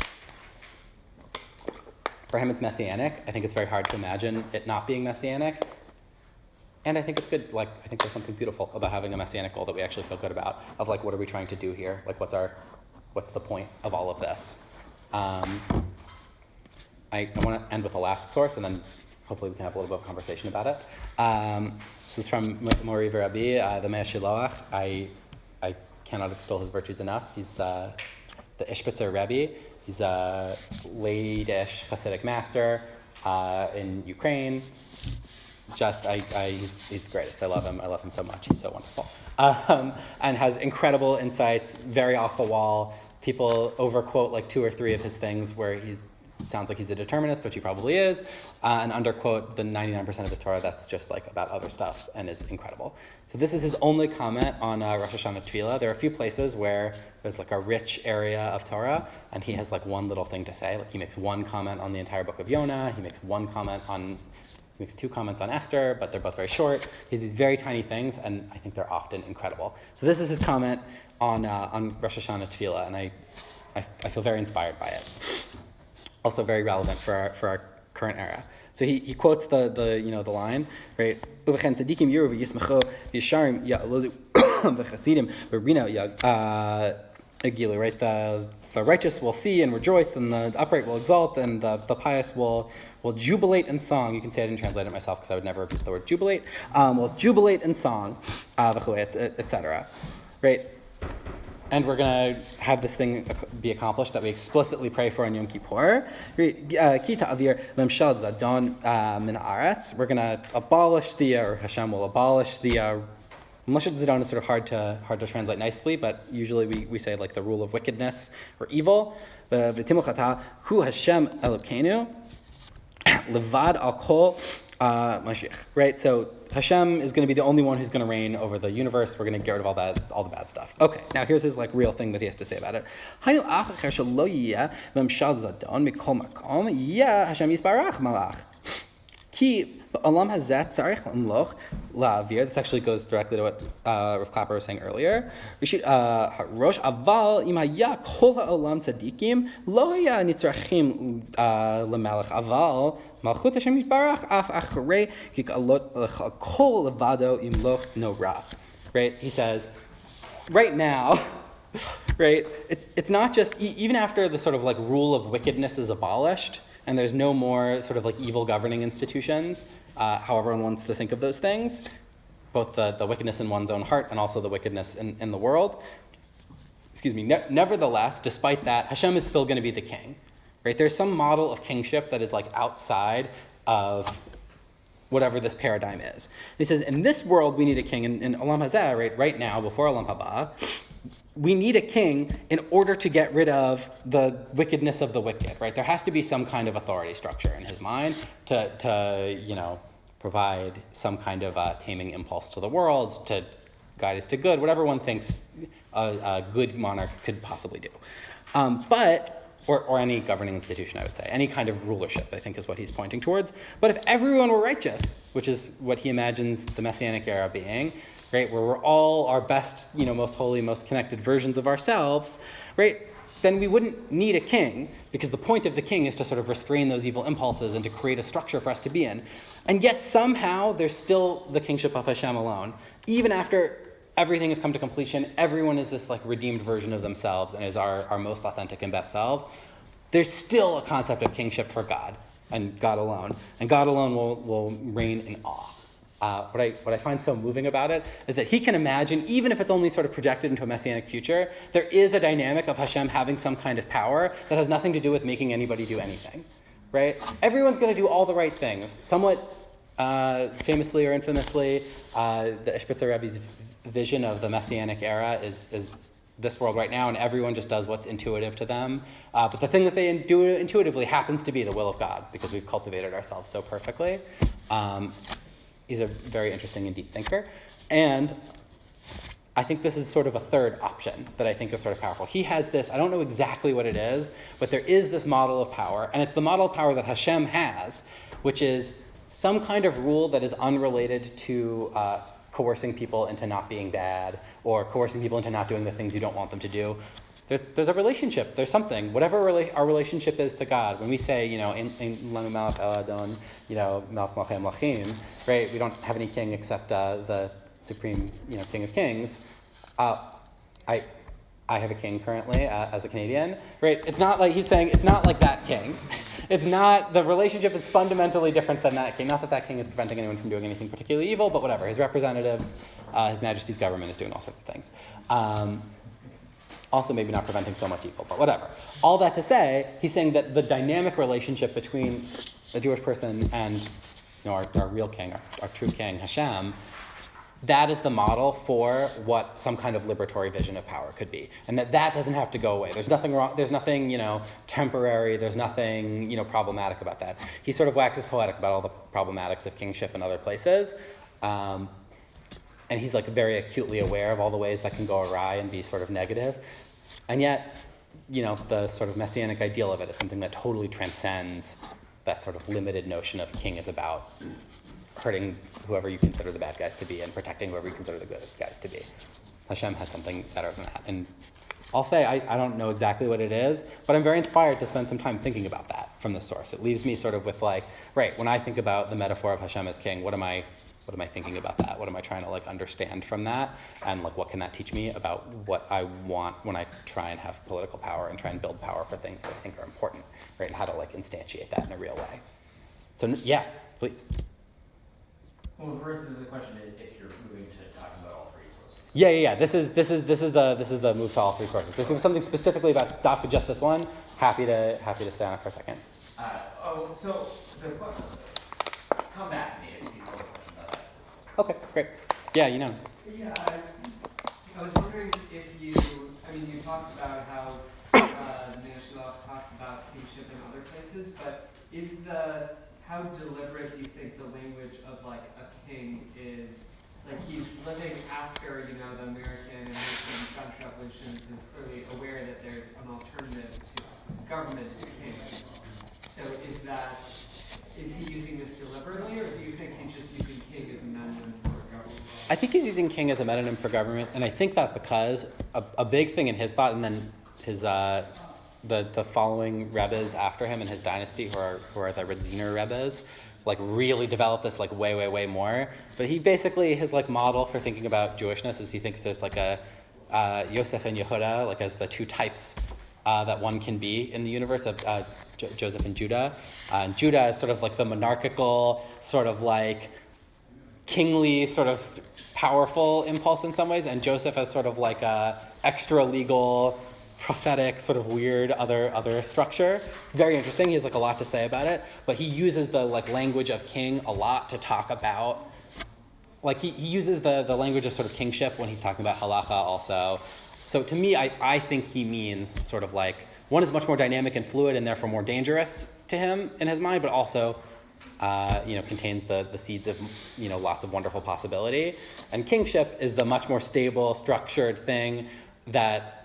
For him, it's messianic. I think it's very hard to imagine it not being messianic. And I think it's good, I think there's something beautiful about having a messianic goal that we actually feel good about, of what are we trying to do here? What's the point of all of this? I want to end with the last source, and then hopefully we can have a little bit of conversation about it. This is from Mori Rabbi, the Me'er Shiloach. I cannot extol his virtues enough. He's the Ishbitzer Rebbe. He's a Leidish Hasidic master in Ukraine. He's the greatest. I love him so much. He's so wonderful. And has incredible insights, very off the wall. People overquote 2 or 3 of his things where sounds like he's a determinist, which he probably is, and underquote the 99% of his Torah that's just about other stuff and is incredible. So this is his only comment on Rosh Hashanah Tefillah. There are a few places where there's a rich area of Torah, and he has one little thing to say. He makes one comment on the entire book of Yonah. He makes 2 comments on Esther, but they're both very short. He has these very tiny things, and I think they're often incredible. So this is his comment on Rosh Hashanah Tefillah, and I feel very inspired by it. Also very relevant for our current era. So he quotes the line, right? Right? The righteous will see and rejoice, and the upright will exult, and the pious will jubilate in song. You can say I didn't translate it myself because I would never have used the word jubilate. Will jubilate in song, etc. Right? And we're going to have this thing be accomplished that we explicitly pray for on Yom Kippur. We're going to abolish or Hashem will abolish the Moshe Zidon is sort of hard to translate nicely, but usually we say the rule of wickedness or evil. Hu Hashem Elokeinu levad al kol Mashiach. Right? So Hashem is going to be the only one who's going to reign over the universe. We're going to get rid of all the bad stuff. Okay, now here's his real thing that he has to say about it. This actually goes directly to what Rav Clapper was saying earlier. Malchut Hashem Yitbarach af acharei kikalot kol levado imloch no ra. Right? He says, right now, right? It's not just even after the sort of rule of wickedness is abolished and there's no more sort of evil governing institutions. However one wants to think of those things, both the wickedness in one's own heart and also the wickedness in the world. nevertheless, despite that, Hashem is still going to be the king, right? There's some model of kingship that is like outside of whatever this paradigm is. And he says, in this world, we need a king. In Olam Hazeh, right now, before Olam Haba, we need a king in order to get rid of the wickedness of the wicked, right? There has to be some kind of authority structure in his mind to provide some kind of taming impulse to the world, to guide us to good, whatever one thinks a good monarch could possibly do. Or any governing institution, I would say. Any kind of rulership, I think, is what he's pointing towards. But if everyone were righteous, which is what he imagines the Messianic era being, right, where we're all our best, most holy, most connected versions of ourselves, right, then we wouldn't need a king, because the point of the king is to sort of restrain those evil impulses and to create a structure for us to be in. And yet somehow there's still the kingship of Hashem alone. Even after everything has come to completion, everyone is this like redeemed version of themselves and is our most authentic and best selves. There's still a concept of kingship for God and God alone. And God alone will reign in awe. What I find so moving about it is that he can imagine, even if it's only sort of projected into a messianic future, there is a dynamic of Hashem having some kind of power that has nothing to do with making anybody do anything, right? Everyone's going to do all the right things. Somewhat famously or infamously, the Ishbitzer Rebbe's vision of the messianic era is this world right now, and everyone just does what's intuitive to them. But the thing that they do intuitively happens to be the will of God, because we've cultivated ourselves so perfectly. He's a very interesting and deep thinker. And I think this is sort of a third option that I think is sort of powerful. He has this, I don't know exactly what it is, but there is this model of power, and it's the model of power that Hashem has, which is some kind of rule that is unrelated to coercing people into not being bad, or coercing people into not doing the things you don't want them to do. There's a relationship. There's something. Whatever our relationship is to God. When we say, in Lanu Malach El Adon, Malach Malchem Lachim, right? We don't have any king except the supreme, King of Kings. I have a king currently as a Canadian, right? It's not like he's saying it's not like that king. It's not, the relationship is fundamentally different than that king. Not that that king is preventing anyone from doing anything particularly evil, but whatever. His representatives, His Majesty's government is doing all sorts of things. Also maybe not preventing so much evil, but whatever. All that to say, he's saying that the dynamic relationship between a Jewish person and our real king, our true king, Hashem, that is the model for what some kind of liberatory vision of power could be. And that doesn't have to go away. There's nothing wrong, there's nothing, temporary, there's nothing, problematic about that. He sort of waxes poetic about all the problematics of kingship in other places. And he's like very acutely aware of all the ways that can go awry and be sort of negative. And yet, the sort of messianic ideal of it is something that totally transcends that sort of limited notion of king is about hurting whoever you consider the bad guys to be and protecting whoever you consider the good guys to be. Hashem has something better than that. And I'll say I don't know exactly what it is, but I'm very inspired to spend some time thinking about that from this source. It leaves me sort of with when I think about the metaphor of Hashem as king, what am I thinking about that? What am I trying to understand from that? And what can that teach me about what I want when I try and have political power and try and build power for things that I think are important, right? And how to instantiate that in a real way. So yeah, please. Well, first is the question if you're moving to talking about all three sources. Yeah. This is the move to all three sources. If there's something specifically about Dafka, just this one, happy to stay on it for a second. So the question, come back to me if you have a question about that. Okay, great. Yeah, Yeah, I was wondering if you talked about how the Yeshivat talks about kingship in other places, but how deliberate do you think the language of a king is? He's living after, the American and Russian French revolutions, and is clearly aware that there's an alternative to government to king. So is he using this deliberately, or do you think he's just using king as a metonym for government? I think he's using king as a metonym for government, and I think that because a big thing in his thought, and then his the following Rebbes after him in his dynasty, who are the Radziner Rebbes, really developed this way more. But he basically, his model for thinking about Jewishness is he thinks there's a Yosef and Yehuda, as the two types that one can be in the universe of Joseph and Judah. And Judah is sort of the monarchical, sort of kingly, sort of powerful impulse in some ways, and Joseph as sort of like a extra legal, prophetic, sort of weird other structure. It's very interesting. He has like a lot to say about it, but he uses the like language of king a lot to talk about. Like he uses the language of sort of kingship when he's talking about halacha also. So to me, I think he means sort of like, one is much more dynamic and fluid and therefore more dangerous to him in his mind, but also contains the seeds of lots of wonderful possibility. And kingship is the much more stable, structured thing that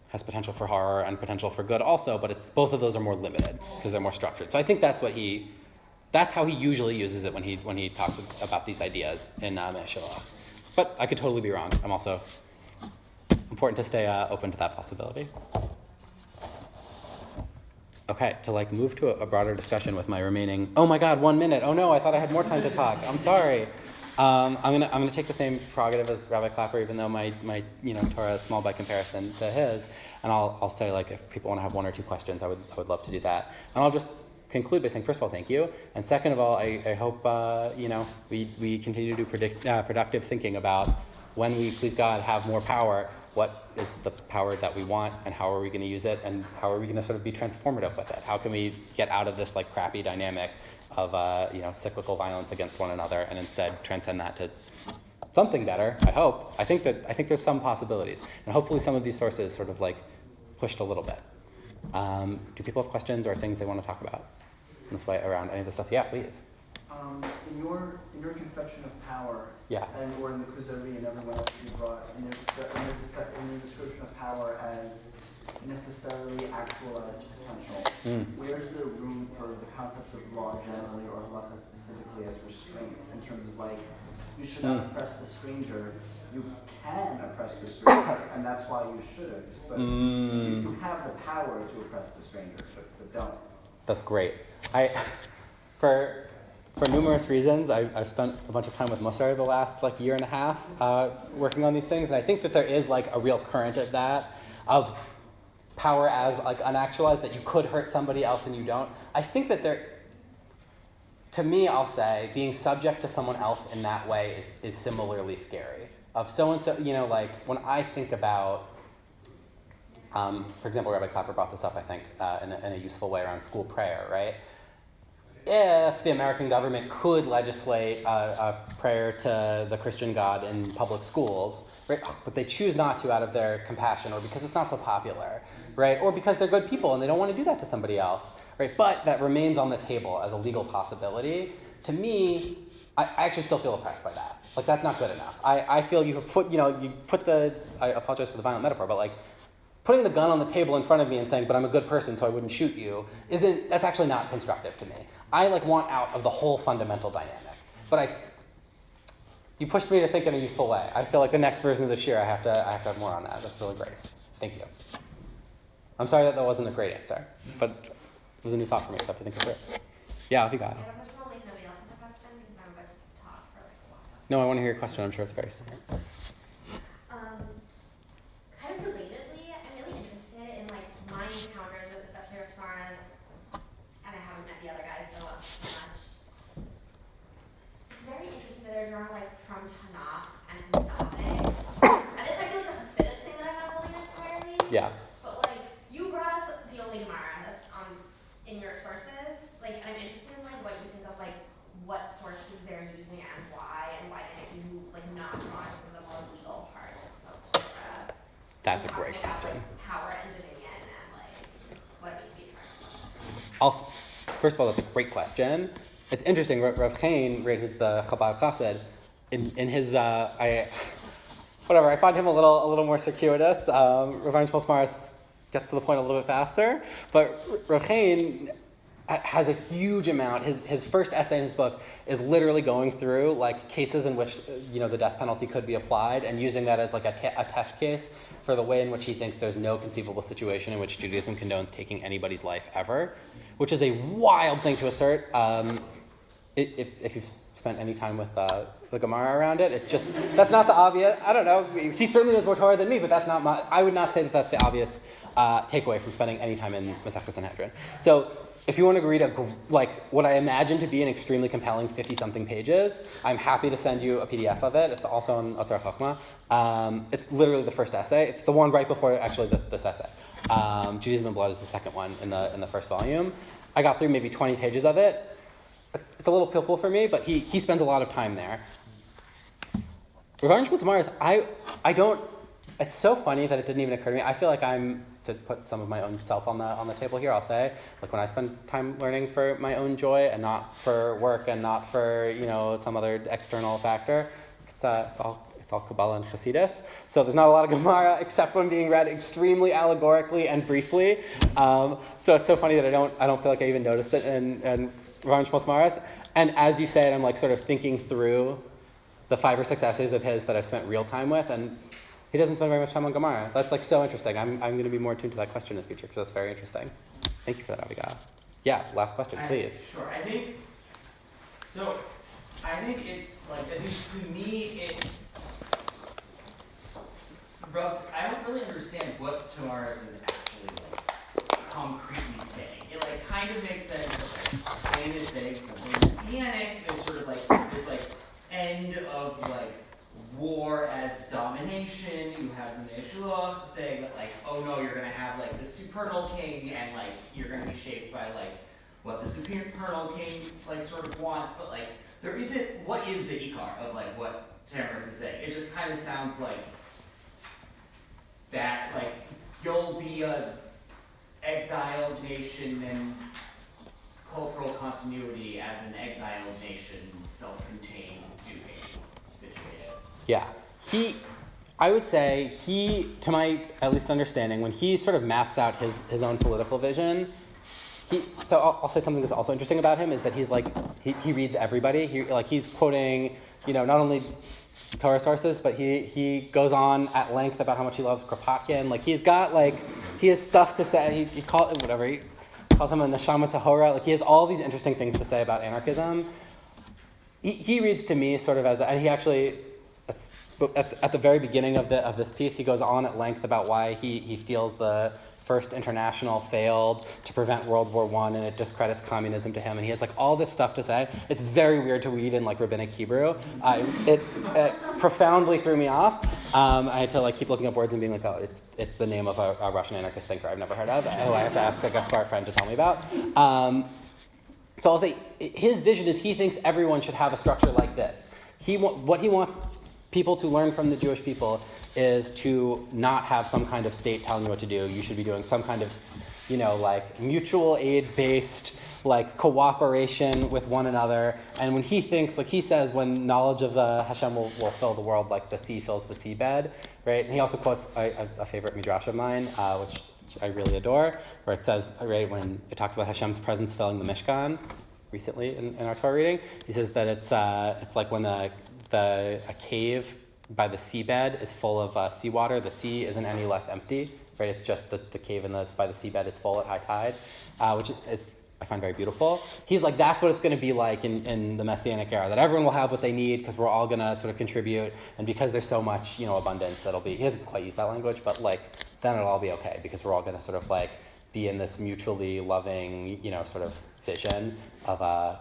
has potential for horror and potential for good also, but it's both of those are more limited because they're more structured. So I think that's how he usually uses it when he talks about these ideas in Shelah. But I could totally be wrong. I'm also important to stay open to that possibility. Okay, to like move to a broader discussion with my remaining. Oh my God, 1 minute. Oh no, I thought I had more time to talk. I'm sorry. I'm gonna take the same prerogative as Rabbi Clapper, even though my Torah is small by comparison to his. And I'll say like if people want to have one or two questions, I would love to do that. And I'll just conclude by saying, first of all, thank you, and second of all, I hope we continue to do productive thinking about when we, please God, have more power. What is the power that we want, and how are we going to use it, and how are we going to sort of be transformative with it? How can we get out of this like crappy dynamic of cyclical violence against one another, and instead transcend that to something better? I hope. I think there's some possibilities, and hopefully some of these sources sort of like pushed a little bit. Do people have questions or things they want to talk about in this way around any of this stuff? Yeah, please. In your conception of power, Yeah. or in the Kuzari and everyone else you brought, in your description of power as necessarily actualized potential, where's there room for the concept of law generally or halacha specifically as restraint in terms of like, you should not oppress the stranger, you can oppress the stranger, and that's why you shouldn't, but you have the power to oppress the stranger, but don't. That's great. For numerous reasons, I've spent a bunch of time with mesorah the last like year and a half working on these things, and I think that there is like a real current of that, of power as like unactualized, that you could hurt somebody else and you don't. I think that to me, I'll say, being subject to someone else in that way is similarly scary. Of so-and-so, like when I think about, for example, Rabbi Clapper brought this up, I think, in a useful way around school prayer, right? If the American government could legislate a prayer to the Christian God in public schools, right, but they choose not to out of their compassion or because it's not so popular, right, or because they're good people and they don't want to do that to somebody else, right, but that remains on the table as a legal possibility, to me, I actually still feel oppressed by that. Like, that's not good enough. I feel I apologize for the violent metaphor, but like, putting the gun on the table in front of me and saying, but I'm a good person, so I wouldn't shoot you, that's actually not constructive to me. I want out of the whole fundamental dynamic. But you pushed me to think in a useful way. I feel like the next version of the shiur, I have to have more on that. That's really great. Thank you. I'm sorry that wasn't a great answer, but it was a new thought for me, so I have to think of it. Yeah, if you got it. I have a question, only if nobody else has a question, because I'm about to talk for like a while. No, I want to hear your question. I'm sure it's very smart. Kind of relatedly, I'm really interested in like my encounters with especially Rotaranas, and I haven't met the other guys so much. It's very interesting that they're drawn like from Tanakh and from Davening. And this might be like a Hasidus thing that I'm not holding entirely. Yeah. But like you brought us the only Gemara that's in your sources. Like, and I'm interested in like what you think of like what sources they're using and why didn't you like not draw it from the more legal parts of Torah? That's a great About, question. like, power and dominion and like what it means to be trans. First of all, that's a great question. It's interesting. Rav Chaim, right, who's the Chabad Chassid, in his I find him a little more circuitous. Rav Shmuel Maris gets to the point a little bit faster, but Rav Chaim has a huge amount. His first essay in his book is literally going through like cases in which the death penalty could be applied and using that as like a test case for the way in which he thinks there's no conceivable situation in which Judaism condones taking anybody's life ever, which is a wild thing to assert. If you've spent any time with the Gemara around it, it's just that's not the obvious. I don't know. He certainly knows more Torah than me, but that's not I would not say that that's the obvious takeaway from spending any time in Masechtas Sanhedrin. So if you want to read what I imagine to be an extremely compelling 50-something pages, I'm happy to send you a PDF of it. It's also on Atzar Chachma. It's literally the first essay. It's the one right before actually this essay. Judaism and Blood is the second one in the first volume. I got through maybe 20 pages of it. It's a little pill for me, but he spends a lot of time there. Regarding Shmuel Tamaris, I don't. It's so funny that it didn't even occur to me. I feel like I'm, to put some of my own self on the table here, I'll say, like when I spend time learning for my own joy and not for work and not for some other external factor, it's all Kabbalah and Hasidus. So there's not a lot of Gemara except when being read extremely allegorically and briefly. So it's so funny that I don't feel like I even noticed it in Ron Shmuel Tamaris. And as you say it, I'm like sort of thinking through the 5 or 6 essays of his that I've spent real time with, and he doesn't spend very much time on Gemara. That's like so interesting. I'm going to be more attuned to that question in the future because that's very interesting. Thank you for that, Abigail. Yeah, last question, please. Sure. I think it, like, at least to me, I don't really understand what Tamaris is actually like concretely saying. It like kind of makes sense. Saying is saying something messianic. There's sort of like this like end of like war as domination. You have the mesorah saying that like, oh no, you're gonna have like the supernal king, and like you're gonna be shaped by like what the supernal king like sort of wants. But like there isn't. What is the ikar of like what Tamaris is saying? It just kind of sounds like that like you'll be a exiled nation and cultural continuity as an exiled nation, self-contained Jewish situation. Yeah, I would say to my at least understanding, when he sort of maps out his own political vision, so I'll say something that's also interesting about him is that he's like, he reads everybody. He's quoting, not only Torah sources, but he goes on at length about how much he loves Kropotkin. Like he has stuff to say. He calls him a neshama tahora. Like he has all these interesting things to say about anarchism. He reads to me sort of and he actually, at the very beginning of this piece, he goes on at length about why he feels the First International failed to prevent World War I, and it discredits communism to him, and he has like all this stuff to say. It's very weird to read in like rabbinic Hebrew. It profoundly threw me off. I had to like keep looking up words and being like, oh, it's the name of a Russian anarchist thinker I've never heard of. Oh, I have to ask a Gaspar friend to tell me about. So I'll say his vision is he thinks everyone should have a structure like this. What he wants people to learn from the Jewish people is to not have some kind of state telling you what to do. You should be doing some kind of, like mutual aid-based, like cooperation with one another. And when he thinks, like he says, when knowledge of the Hashem will fill the world like the sea fills the seabed, right? And he also quotes a favorite midrash of mine, which I really adore, where it says, right, when it talks about Hashem's presence filling the Mishkan, recently in our Torah reading, he says that it's like when a cave by the seabed is full of seawater, the sea isn't any less empty, right? It's just the cave by the seabed is full at high tide, which is I find very beautiful. He's like, that's what it's going to be like in the Messianic era, that everyone will have what they need because we're all going to sort of contribute, and because there's so much, abundance, he hasn't quite used that language, but like, then it'll all be okay because we're all going to sort of like be in this mutually loving, sort of vision of a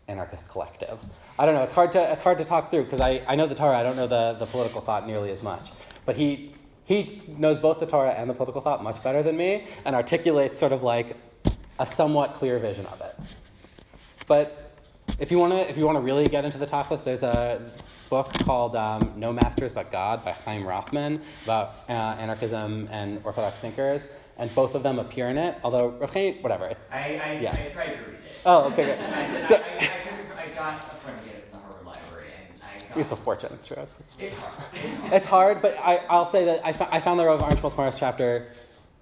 anarchist collective. I don't know. It's hard to talk through because I know the Torah. I don't know the political thought nearly as much. But he knows both the Torah and the political thought much better than me, and articulates sort of like a somewhat clear vision of it. But if you want to really get into the tachlis, there's a book called No Masters But God by Chaim Rothman about anarchism and Orthodox thinkers, and both of them appear in it. Although whatever, it's I tried to read it. Oh, okay, good. So I got a friend to get it in the Harvard Library, and it's a fortune. It's true. It's hard. It's hard, but I'll say that I found the Rav Aaron Shmuel Tamaris chapter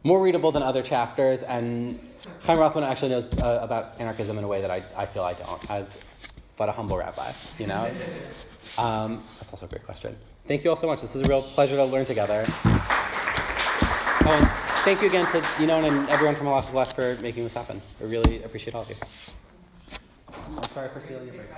more readable than other chapters, and Chaim Rothman actually knows about anarchism in a way that I feel I don't, but a humble rabbi, That's also a great question. Thank you all so much. This is a real pleasure to learn together. Thank you again to and everyone from Halachic Left for making this happen. I really appreciate all of you. I'm sorry for stealing your break.